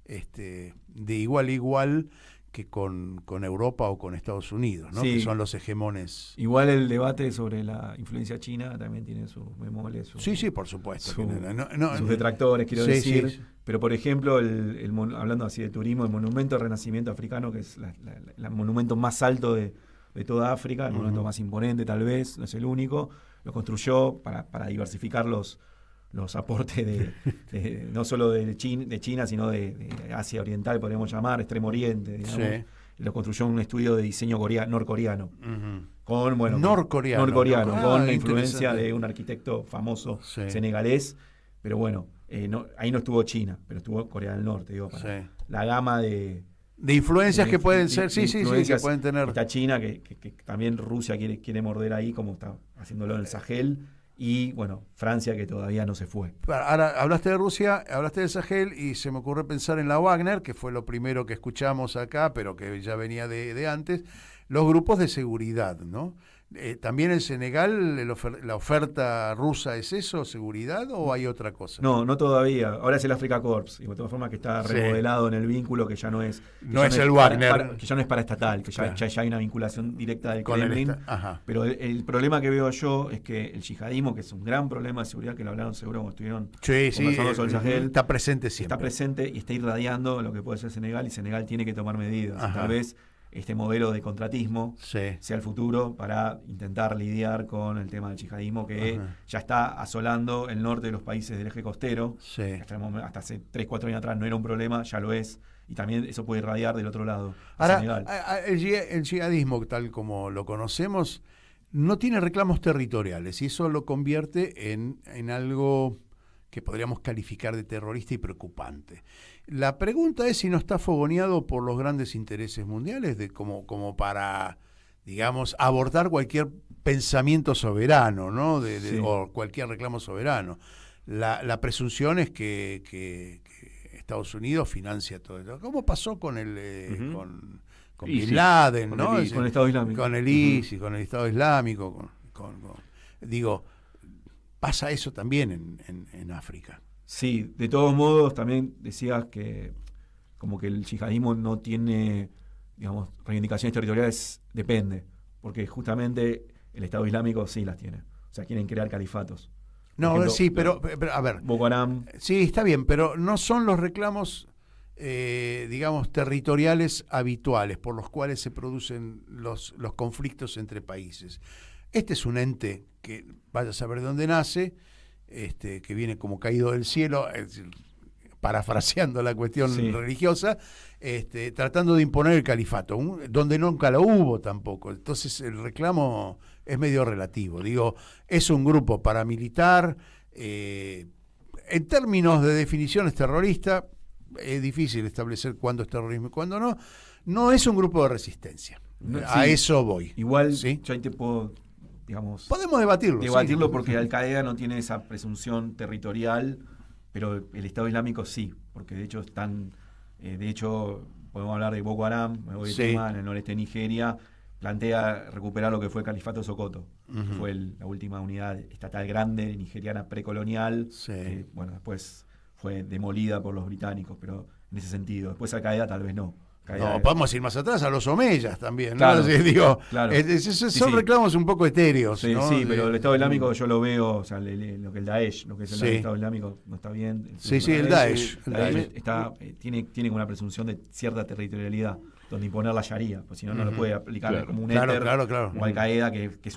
de igual a igual que con Europa o con Estados Unidos, ¿no? Sí. Que son los hegemones. Igual el debate sobre la influencia china también tiene sus bemoles, Sí, por supuesto. sus detractores, quiero Sí, decir. sí. Pero, por ejemplo, hablando así de turismo, el monumento del Renacimiento africano, que es el monumento más alto de toda África, el monumento más imponente tal vez, no es el único, lo construyó para diversificar los aportes no solo de China, sino de Asia Oriental, podríamos llamar, Extremo Oriente, digamos. Sí. Lo construyó un estudio de diseño norcoreano. Ujú. Con, bueno, Norcoreano. con la Ah, influencia interesante. de un arquitecto famoso Sí. senegalés, pero bueno, ahí no estuvo China, pero estuvo Corea del Norte, digo, para Sí. la gama de influencias que pueden ser, de sí, que influencias. pueden tener. Está China, que también Rusia quiere morder ahí, como está haciéndolo en el Sahel, y bueno, Francia, que todavía no se fue. Ahora, hablaste de Rusia, hablaste de Sahel y se me ocurre pensar en la Wagner, que fue lo primero que escuchamos acá, pero que ya venía de antes, los grupos de seguridad, ¿no? ¿También en Senegal la oferta rusa es eso, seguridad, o hay otra cosa? No todavía. Ahora es el Africa Corps, y de todas formas que está Sí. remodelado en el vínculo, que ya no es... No es el Wagner. que ya no es paraestatal, que Claro. ya hay una vinculación directa del Con el Kremlin. Ajá. Pero el problema que veo yo es que el yihadismo, que es un gran problema de seguridad, que lo hablaron seguro cuando estuvieron Sí, conversando sobre el Sahel, está presente siempre. está presente y está irradiando lo que puede ser Senegal, y Senegal tiene que tomar medidas. Ajá. Tal vez este modelo de contratismo Sí. sea el futuro para intentar lidiar con el tema del yihadismo, que Ajá. ya está asolando el norte de los países del eje costero. Sí. Hasta hace 3-4 años atrás no era un problema, ya lo es, y también eso puede irradiar del otro lado, a Ahora, Senegal. el yihadismo, tal como lo conocemos, no tiene reclamos territoriales y eso lo convierte en algo que podríamos calificar de terrorista y preocupante. La pregunta es si no está fogoneado por los grandes intereses mundiales como para, digamos, abordar cualquier pensamiento soberano, ¿no? Sí. O cualquier reclamo soberano. La presunción es que Estados Unidos financia todo esto. ¿Cómo pasó con Ujú. con ISIS. Bin Laden, Con ¿no? el Estado Islámico. Con el ISIS, con el Estado Islámico. Digo, pasa eso también en África. Sí, de todos modos, también decías que como que el yihadismo no tiene, digamos, reivindicaciones territoriales, depende, porque justamente el Estado Islámico sí las tiene. O sea, quieren crear califatos. Por No, ejemplo, sí, pero a ver. Boko Haram. Sí, está bien, pero no son los reclamos, digamos, territoriales habituales por los cuales se producen los conflictos entre países. Este es un ente que vaya a saber de dónde nace, que viene como caído del cielo, es decir, parafraseando la cuestión religiosa, tratando de imponer el califato, donde nunca lo hubo tampoco. Entonces el reclamo es medio relativo. Digo, es un grupo paramilitar, en términos de definiciones terrorista, es difícil establecer cuándo es terrorismo y cuándo no. No es un grupo de resistencia. A eso voy. Igual, yo ahí te puedo, digamos... Podemos debatirlo. Porque Al-Qaeda no tiene esa presunción territorial, pero el Estado Islámico sí, porque de hecho están... de hecho, podemos hablar de Boko Haram, me voy de tema, en el noreste de Nigeria, plantea recuperar lo que fue el Califato de Sokoto, que fue la última unidad estatal grande nigeriana precolonial, que, bueno, después fue demolida por los británicos, pero en ese sentido. Después Al-Qaeda tal vez no. No, podemos ir más atrás a los omeyas también, ¿no? Claro, claro. Son reclamos un poco etéreos, ¿no? Sí, pero el Estado Islámico yo lo veo, o sea, lo que el Daesh, lo que es el Estado Islámico no está bien. El Daesh. Tiene una presunción de cierta territorialidad, donde imponer la Sharia, pues si no, no lo puede aplicar como un éter, como Al-Qaeda, que es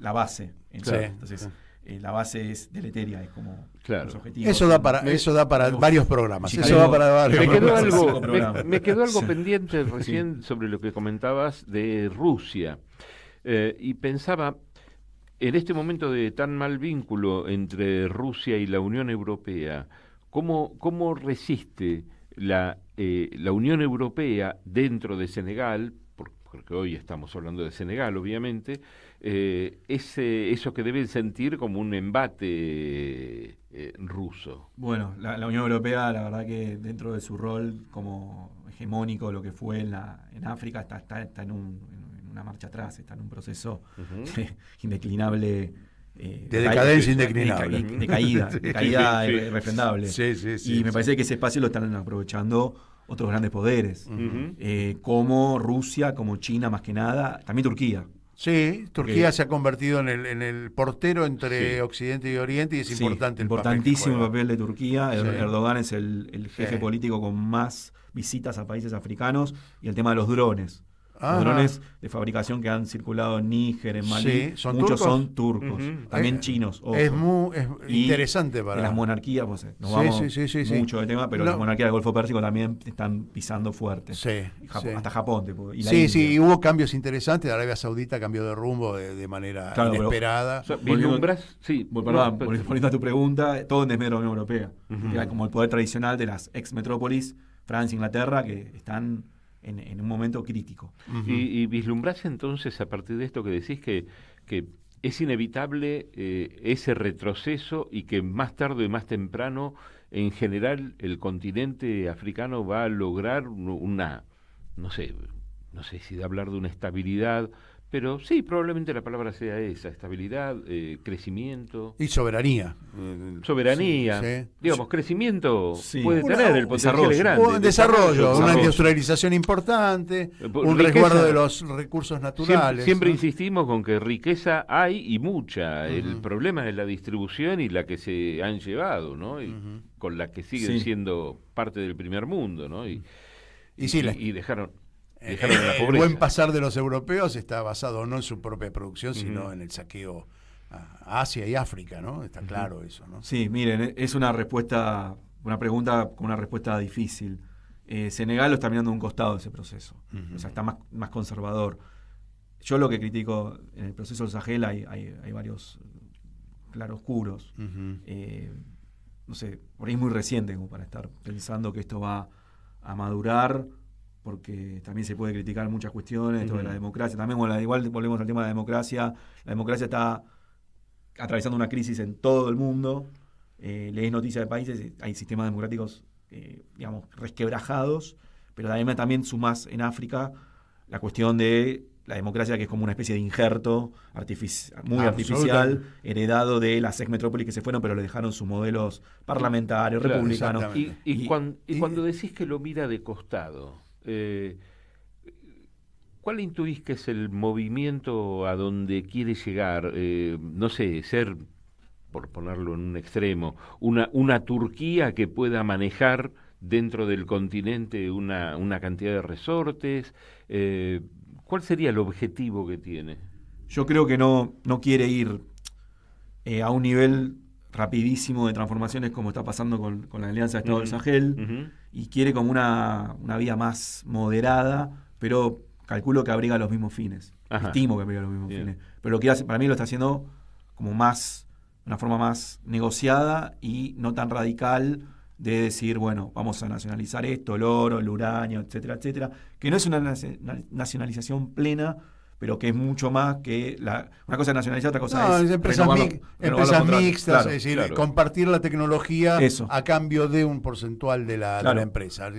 la base. Entonces, la base es deleteria, es como los objetivos. Eso da para varios programas. Me quedó algo pendiente recién sobre lo que comentabas de Rusia. Y pensaba, en este momento de tan mal vínculo entre Rusia y la Unión Europea, ¿cómo resiste la Unión Europea dentro de Senegal? Porque hoy estamos hablando de Senegal, obviamente, eso que deben sentir como un embate ruso. Bueno, la Unión Europea, la verdad que dentro de su rol como hegemónico, lo que fue en África, está en una marcha atrás, está en un proceso indeclinable. De decadencia indeclinable. De caída irrefrendable. Y me parece que ese espacio lo están aprovechando otros grandes poderes, como Rusia, como China más que nada, también Turquía. Sí, Turquía se ha convertido en el portero entre Occidente y Oriente y es importantísimo el papel de Turquía. Erdogan es el jefe político con más visitas a países africanos, y el tema de los drones. Los drones de fabricación que han circulado en Níger, en Malí, muchos son turcos, también chinos. Ojo. Es interesante para... En las monarquías, pues, nos vamos mucho del tema, pero las monarquías del Golfo Pérsico también están pisando fuerte. Hasta Japón. Y hubo cambios interesantes. Arabia Saudita cambió de rumbo de manera inesperada. Volviendo a tu pregunta, todo en desmedro de la Unión Europea. Era como el poder tradicional de las ex metrópolis, Francia, Inglaterra, que están en un momento crítico. Y vislumbrás entonces, a partir de esto que decís, que es inevitable ese retroceso, y que más tarde o más temprano, en general, el continente africano va a lograr una, no sé si de hablar de una estabilidad, pero sí, probablemente la palabra sea esa: estabilidad, crecimiento. Y soberanía. Digamos, crecimiento puede tener, el potencial es grande. Un desarrollo, una industrialización importante, un resguardo de los recursos naturales. Siempre insistimos con que riqueza hay, y mucha. El problema es la distribución y la que se han llevado, ¿no? Y con la que siguen siendo parte del primer mundo, ¿no? Y dejaron... El buen pasar de los europeos está basado no en su propia producción, sino en el saqueo a Asia y África, ¿no? Está claro eso, ¿no? Sí, miren, es una pregunta con una respuesta difícil. Senegal lo está mirando de un costado de ese proceso, o sea, está más conservador. Yo lo que critico en el proceso del Sahel hay varios claroscuros. No sé, por ahí es muy reciente como para estar pensando que esto va a madurar, porque también se puede criticar muchas cuestiones, esto de la democracia. También, igual volvemos al tema de la democracia. La democracia está atravesando una crisis en todo el mundo. Lees noticias de países, hay sistemas democráticos, digamos, resquebrajados, pero también sumás en África la cuestión de la democracia, que es como una especie de injerto artificial, heredado de las ex metrópolis que se fueron, pero le dejaron sus modelos parlamentarios, republicanos. Y cuando decís que lo mira de costado, ¿cuál intuís que es el movimiento a donde quiere llegar? No sé, ser, por ponerlo en un extremo, una Turquía que pueda manejar dentro del continente una cantidad de resortes. ¿Cuál sería el objetivo que tiene? Yo creo que no quiere ir a un nivel rapidísimo de transformaciones como está pasando con la Alianza de Estado del Sahel, y quiere como una vía más moderada, pero calculo que abriga los mismos fines. Estimo que abriga los mismos fines. Pero lo que hace, para mí lo está haciendo como una forma más negociada y no tan radical de decir, bueno, vamos a nacionalizar esto, el oro, el uranio, etcétera, etcétera, que no es una nacionalización plena, pero que es mucho más que una cosa es nacionalizar, otra cosa es empresas mixtas, claro, es decir, compartir la tecnología a cambio de un porcentual de la empresa.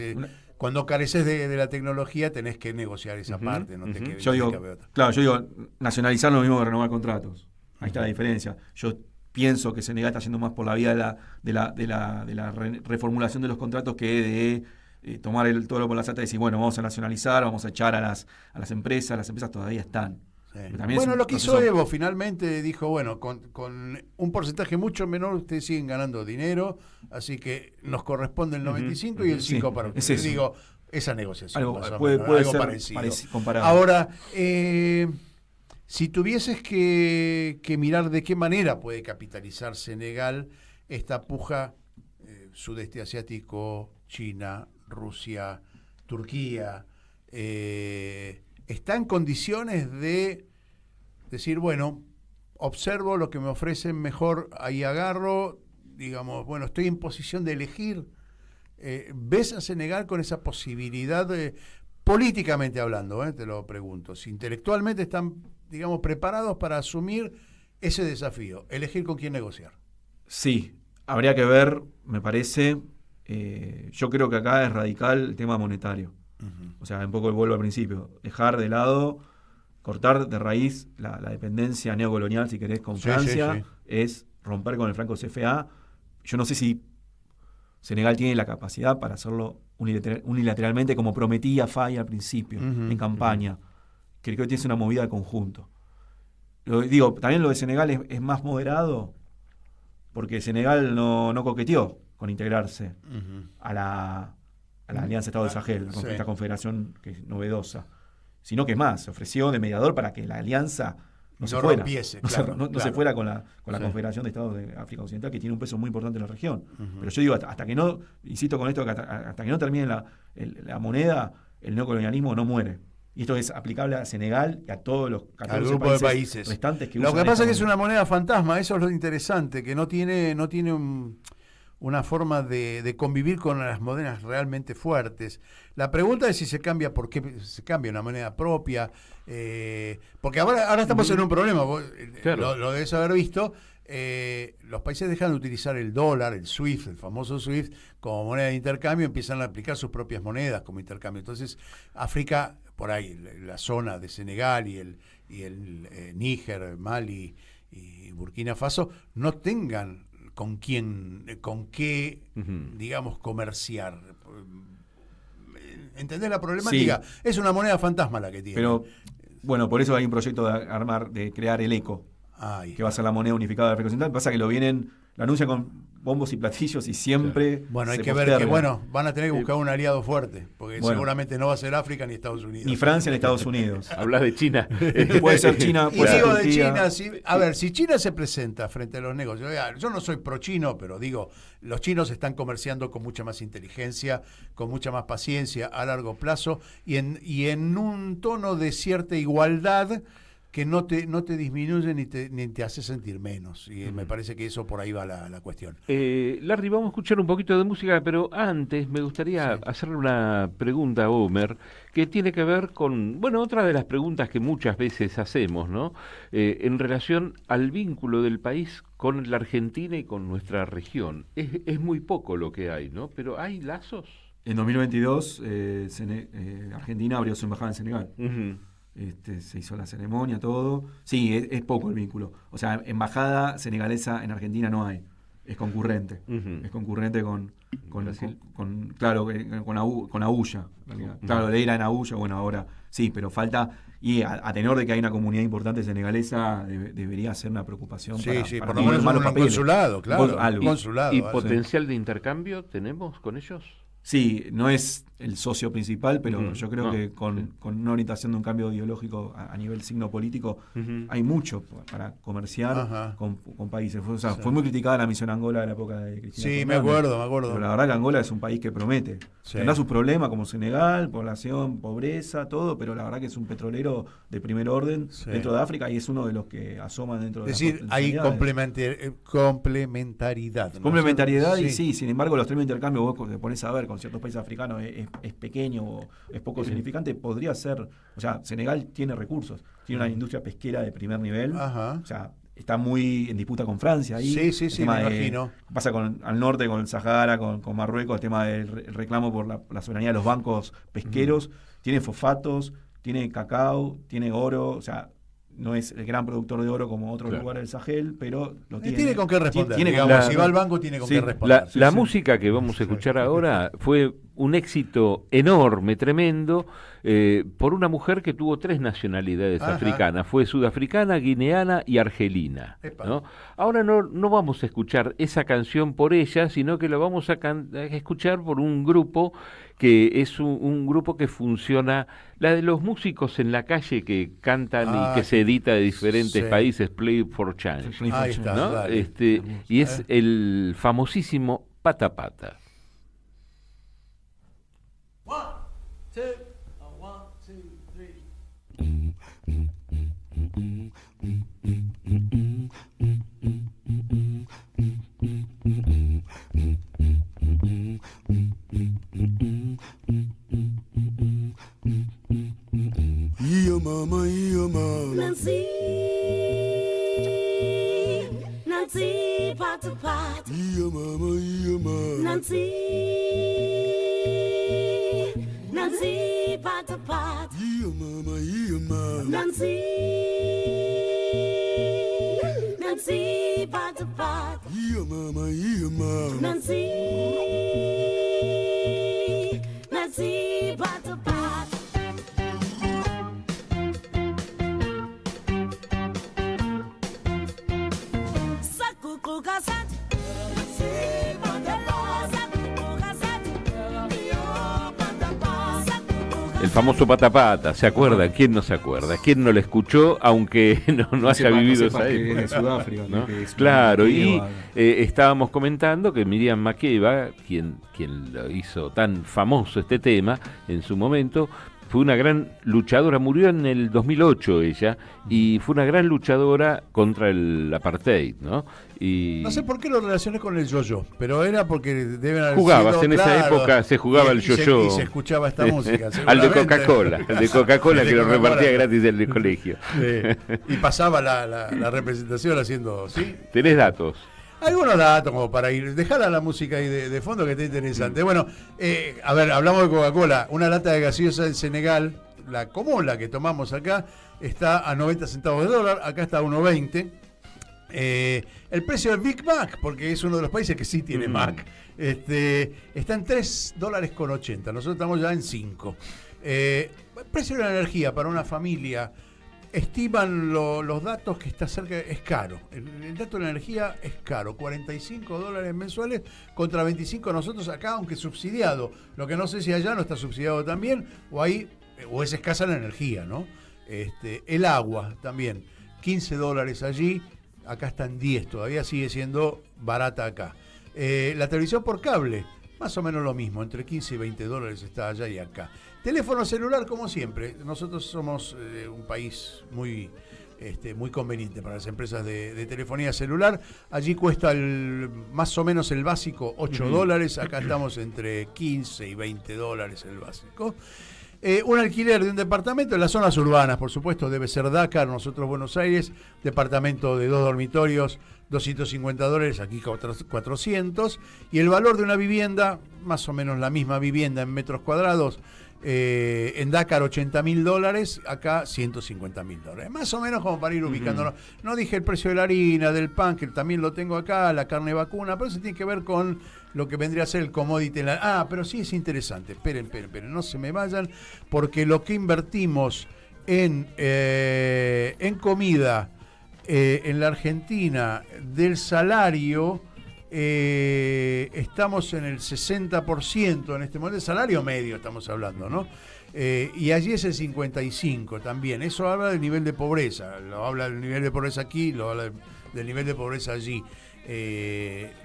Cuando careces de la tecnología tenés que negociar esa parte, no te quedes. Yo digo, nacionalizar lo mismo que renovar contratos. Ahí está la diferencia. Yo pienso que Senegal está yendo más por la vía de la reformulación de los contratos que de tomar el toro por las astas y decir, bueno, vamos a nacionalizar, vamos a echar a las empresas todavía están. Sí. Bueno, lo que hizo Evo finalmente dijo, bueno, con un porcentaje mucho menor ustedes siguen ganando dinero, así que nos corresponde el 95 y el 5 para ustedes. Digo, esa negociación. Algo, puede ser parecido. Comparable. Ahora, si tuvieses que mirar de qué manera puede capitalizar Senegal esta puja sudeste asiático, China, Rusia, Turquía, está en condiciones de decir, bueno, observo lo que me ofrecen mejor, ahí agarro, digamos, bueno, estoy en posición de elegir. ¿Ves a Senegal con esa posibilidad, políticamente hablando, te lo pregunto, si intelectualmente están, digamos, preparados para asumir ese desafío, elegir con quién negociar? Sí, habría que ver, me parece, yo creo que acá es radical el tema monetario. O sea, un poco vuelvo al principio, dejar de lado, cortar de raíz la dependencia neocolonial, si querés, con Francia, es romper con el franco CFA. Yo no sé si Senegal tiene la capacidad para hacerlo unilateralmente, como prometía Faye al principio, en campaña. Creo que tiene una movida de conjunto. También lo de Senegal es más moderado, porque Senegal no coqueteó con integrarse a la Alianza Estado del Sahel, esta confederación que es novedosa, sino que es más, se ofreció de mediador para que la alianza no se fuera, se fuera con la Confederación de Estados de África Occidental, que tiene un peso muy importante en la región. Pero yo digo, hasta que no, insisto con esto, hasta que no termine la moneda, el neocolonialismo no muere. Y esto es aplicable a Senegal y a todos los 14 países restantes que usan. Lo que pasa es que es una moneda fantasma, eso es lo interesante, que no tiene una forma de convivir con las monedas realmente fuertes. La pregunta es si se cambia, ¿por qué se cambia una moneda propia? Porque ahora estamos en un problema, vos, lo debes haber visto, los países dejan de utilizar el dólar, el SWIFT, el famoso SWIFT, como moneda de intercambio, empiezan a aplicar sus propias monedas como intercambio. Entonces, África, por ahí, la zona de Senegal y el Níger, Mali y Burkina Faso, no tengan con qué, digamos, comerciar. ¿Entendés la problemática? Sí. Es una moneda fantasma la que tiene. Pero, bueno, por eso hay un proyecto de crear el ECO, que va a ser la moneda unificada de África Occidental. Pasa que lo anuncian con bombos y platillos y siempre hay que ver que van a tener que buscar un aliado fuerte, porque seguramente no va a ser África ni Estados Unidos. Ni Francia ni Estados Unidos. Hablas de China. Puede ser China, puede ser Turquía. de China, si China se presenta frente a los negocios, yo no soy pro chino, pero digo, los chinos están comerciando con mucha más inteligencia, con mucha más paciencia a largo plazo y en un tono de cierta igualdad que no te disminuye ni te hace sentir menos. Y me parece que eso por ahí va la cuestión. Larry, vamos a escuchar un poquito de música, pero antes me gustaría hacerle una pregunta a Homer, que tiene que ver con, otra de las preguntas que muchas veces hacemos, ¿no? En relación al vínculo del país con la Argentina y con nuestra región. Es muy poco lo que hay, ¿no? Pero ¿hay lazos? En 2022, Argentina abrió su embajada en Senegal. Se hizo la ceremonia, todo. Sí, es poco el vínculo. O sea, embajada senegalesa en Argentina no hay. Es concurrente. Es concurrente con Aúlla. Claro, de era en Aúlla, ahora sí, pero falta. Y a tenor de que hay una comunidad importante senegalesa, debería ser una preocupación. Para por lo menos un consulado, claro. ¿Y potencial de intercambio tenemos con ellos? Sí, no es el socio principal, pero yo creo que con una orientación de un cambio ideológico a nivel signo político hay mucho para comerciar con países. Fue muy criticada la misión Angola de la época de Cristina Sí, Fernández, me acuerdo. Pero la verdad que Angola es un país que promete. Tendrá sus problemas como Senegal, población, pobreza, todo, pero la verdad que es un petrolero de primer orden dentro de África y es uno de los que asoman dentro de Es decir, hay complementariedad. ¿no? Complementariedad y sin embargo los términos de intercambio, vos te pones a ver con ciertos países africanos es pequeño o es poco significante, podría ser, o sea, Senegal tiene recursos, tiene una industria pesquera de primer nivel, o sea, está muy en disputa con Francia ahí. Sí, me imagino. Pasa al norte con el Sahara, con Marruecos, el tema del reclamo por la soberanía de los bancos pesqueros, tiene fosfatos, tiene cacao, tiene oro, o sea, no es el gran productor de oro como otros lugares del Sahel, pero lo tiene. Tiene con qué responder. Si va al banco, tiene con qué responder. La música que vamos a escuchar ahora fue un éxito enorme, tremendo, por una mujer que tuvo 3 nacionalidades africanas. Fue sudafricana, guineana y argelina, ¿no? Ahora no vamos a escuchar esa canción por ella, sino que lo vamos a escuchar por un grupo que es un grupo que funciona, la de los músicos en la calle que cantan y que se edita de diferentes países, Play for Change, Ahí está, ¿no? Y es el famosísimo Pata Pata. 1, 2, 1, 2, 3. Mama, Nancy, Nancy, Pata Pata. Nancy, Nancy, Pata Pata. Nancy, Nancy, Pata Pata. Nancy, Nancy, Pata Pata. El famoso Pata Pata, ¿se acuerda? ¿Quién no se acuerda? ¿Quién no lo escuchó, aunque no haya vivido esa época? De Sudáfrica, ¿no? Claro, y estábamos comentando que Miriam Makeba, quien lo hizo tan famoso este tema en su momento, fue una gran luchadora, murió en el 2008 ella, y fue una gran luchadora contra el apartheid, ¿no? Y no sé por qué lo relacioné con el yo-yo, pero era porque deben haber jugabas sido, en esa época, se jugaba el yo-yo. Y se escuchaba esta música. Al de Coca-Cola, que lo repartía gratis del colegio. Y pasaba la representación haciendo, ¿sí? ¿Tenés datos? Algunos datos como para ir. Dejala la música ahí de fondo que está interesante. Bueno, a ver, hablamos de Coca-Cola. Una lata de gaseosa en Senegal, la común, la que tomamos acá, está a 90 centavos de dólar. Acá está a 1.20. El precio del Big Mac, porque es uno de los países que sí tiene Mac, está en $3.80. Nosotros estamos ya en 5. El precio de la energía para una familia, estiman los datos que está cerca, es caro. El dato de la energía es caro, $45 mensuales contra 25 nosotros acá, aunque subsidiado. Lo que no sé si allá no está subsidiado también, o es escasa la energía, ¿no? El agua también, $15 allí, acá están 10, todavía sigue siendo barata acá. La televisión por cable, más o menos lo mismo, entre $15 y $20 está allá y acá. Teléfono celular, como siempre. Nosotros somos un país muy conveniente para las empresas de telefonía celular. Allí cuesta más o menos el básico $8. Acá estamos entre $15 y $20 el básico. Un alquiler de un departamento en las zonas urbanas, por supuesto, debe ser Dakar, nosotros Buenos Aires, departamento de 2 dormitorios, $250, aquí 400. Y el valor de una vivienda, más o menos la misma vivienda en metros cuadrados, en Dakar $80.000, acá $150.000. Más o menos como para ir ubicándonos. No dije el precio de la harina, del pan, que también lo tengo acá, la carne vacuna, pero eso tiene que ver con lo que vendría a ser el commodity. Pero sí es interesante. Esperen, no se me vayan, porque lo que invertimos en comida en la Argentina del salario estamos en el 60% en este momento, de salario medio estamos hablando, ¿no? Y allí es el 55% también. Eso habla del nivel de pobreza, lo habla del nivel de pobreza aquí, lo habla del nivel de pobreza allí.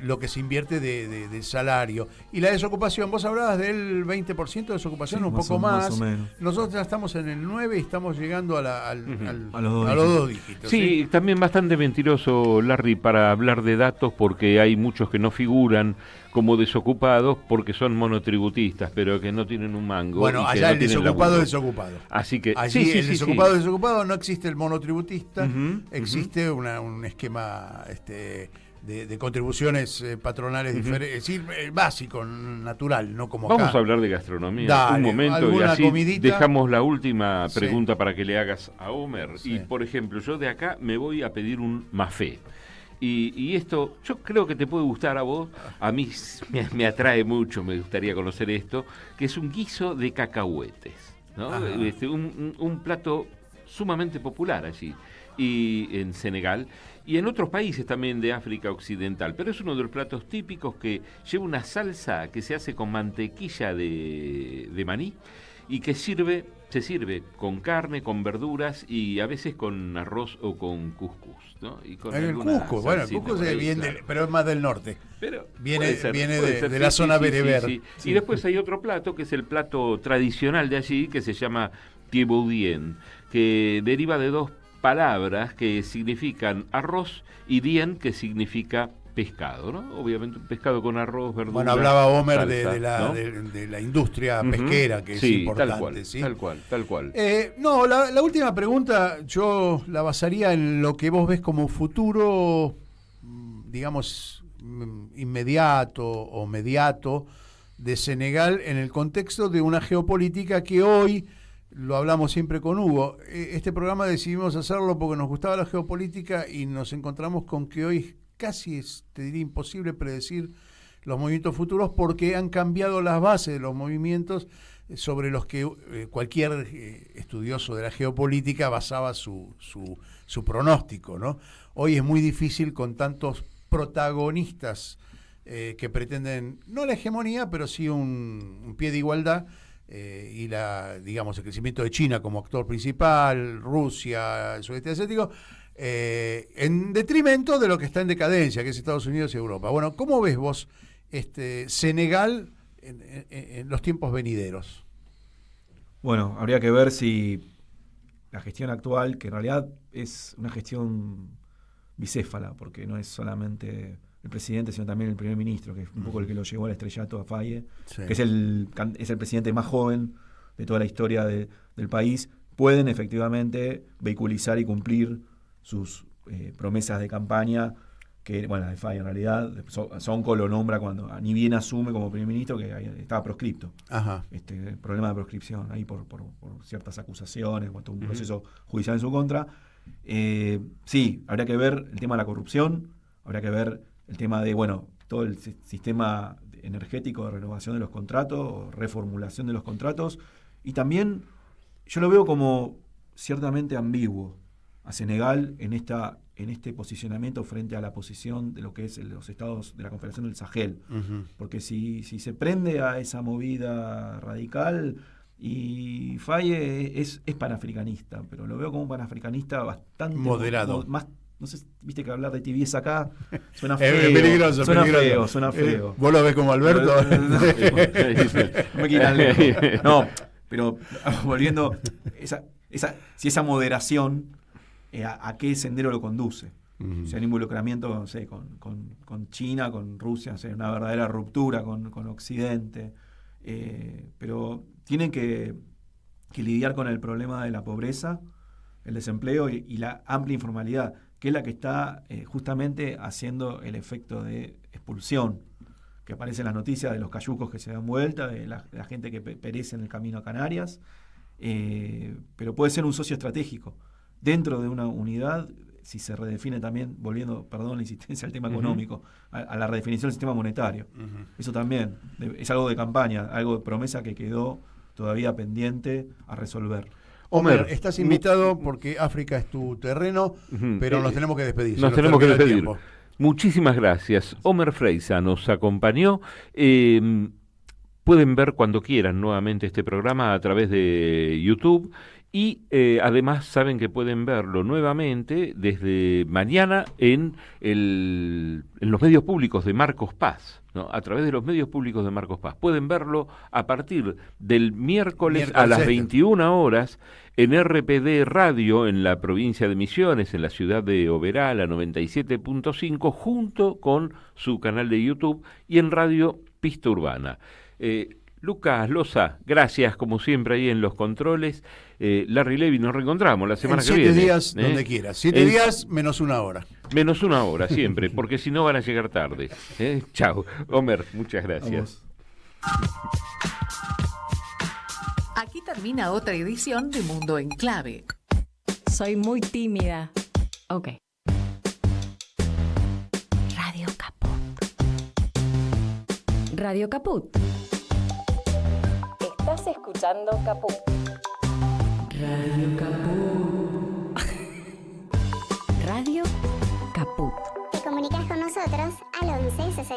Lo que se invierte de salario. Y la desocupación, vos hablabas del 20% de desocupación, sí, un poco más. Más o menos. Nosotros ya estamos en el 9% y estamos llegando a los dos dos dígitos. Sí, también bastante mentiroso, Larry, para hablar de datos, porque hay muchos que no figuran como desocupados porque son monotributistas, pero que no tienen un mango. Bueno, allá el desocupado es desocupado. Así que allí el desocupado, no existe el monotributista, existe un esquema de contribuciones patronales diferentes, es decir, básico, natural, no como acá. Vamos a hablar de gastronomía. Dale, un momento y así comidita. Dejamos la última pregunta para que le hagas a Homer. Sí. Y, por ejemplo, yo de acá me voy a pedir un mafé. Y esto, yo creo que te puede gustar a vos, a mí me atrae mucho, me gustaría conocer esto, que es un guiso de cacahuetes, ¿no? Un plato sumamente popular allí, y en Senegal, y en otros países también de África Occidental, pero es uno de los platos típicos que lleva una salsa que se hace con mantequilla de maní, y que se sirve con carne, con verduras y a veces con arroz o con cuscús, ¿no? Y con el cuscús, bueno, el cuscús es bien, claro. Pero es más del norte. Pero viene de la zona bereber. Sí. Y después hay otro plato que es el plato tradicional de allí, que se llama tieboudien, que deriva de dos palabras que significan arroz y dien, que significa pescado, ¿no? Obviamente un pescado con arroz, verduras. Bueno, hablaba Homer salsa, de la industria pesquera, que es importante. Tal cual. No, la última pregunta yo la basaría en lo que vos ves como futuro, digamos, inmediato o mediato de Senegal en el contexto de una geopolítica que hoy, lo hablamos siempre con Hugo, este programa decidimos hacerlo porque nos gustaba la geopolítica y nos encontramos con que hoy casi te diría imposible predecir los movimientos futuros porque han cambiado las bases de los movimientos sobre los que cualquier estudioso de la geopolítica basaba su pronóstico, ¿no? Hoy es muy difícil con tantos protagonistas que pretenden, no la hegemonía, pero sí un pie de igualdad, y el crecimiento de China como actor principal, Rusia, el sudeste asiático, en detrimento de lo que está en decadencia, que es Estados Unidos y Europa. Bueno, ¿cómo ves vos Senegal en los tiempos venideros? Bueno, habría que ver si la gestión actual, que en realidad es una gestión bicéfala, porque no es solamente el presidente, sino también el primer ministro, que es un poco el que lo llevó al estrellato a Faye, que es el presidente más joven de toda la historia del país, pueden efectivamente vehiculizar y cumplir sus promesas de campaña, que, bueno, de Faye en realidad, Sonko lo nombra cuando ni bien asume como primer ministro, que estaba proscripto. Ajá. Problema de proscripción, ahí por ciertas acusaciones, un proceso judicial en su contra. Sí, habría que ver el tema de la corrupción, habría que ver el tema de, todo el sistema energético de renovación de los contratos, o reformulación de los contratos, y también yo lo veo como ciertamente ambiguo a Senegal en este posicionamiento frente a la posición de lo que es los estados de la Confederación del Sahel. Porque si se prende a esa movida radical, y Faye es panafricanista, pero lo veo como un panafricanista bastante moderado. Más, no sé, viste que hablar de tibieza acá suena feo. Es peligroso, suena feo. ¿Vos lo ves como Alberto? No me quieran lejos. No, pero volviendo, si esa moderación, ¿a qué sendero lo conduce? Si hay un involucramiento, no sé, con China, con Rusia, no sé, una verdadera ruptura con Occidente. Pero tienen que lidiar con el problema de la pobreza, el desempleo y la amplia informalidad, que es la que está justamente haciendo el efecto de expulsión, que aparece en las noticias de los cayucos que se dan vuelta, de la gente que perece en el camino a Canarias, pero puede ser un socio estratégico dentro de una unidad, si se redefine también, volviendo, la insistencia al tema económico, a la redefinición del sistema monetario. Eso también es algo de campaña, algo de promesa que quedó todavía pendiente a resolver. Homer, estás invitado porque África es tu terreno, pero nos tenemos que despedir. Nos tenemos que despedir. Muchísimas gracias. Homer Freisa nos acompañó. Pueden ver cuando quieran nuevamente este programa a través de YouTube y además saben que pueden verlo nuevamente desde mañana en los medios públicos de Marcos Paz, ¿no? A través de los medios públicos de Marcos Paz. Pueden verlo a partir del miércoles a las 21 horas en RPD Radio en la provincia de Misiones, en la ciudad de Oberá, la 97.5, junto con su canal de YouTube y en Radio Pista Urbana. Lucas Loza, gracias como siempre ahí en los controles. Larry Levy, nos reencontramos la semana que viene. 7 días, donde quieras. 7 días menos 1 hora. Menos 1 hora siempre, porque si no van a llegar tarde. Chao. Homer, muchas gracias. Aquí termina otra edición de Mundo en Clave. Soy muy tímida. Ok. Radio Caput. Radio Caput. Estás escuchando Caput. Radio Caput. Radio Caput. Te comunicas con nosotros al 11 60.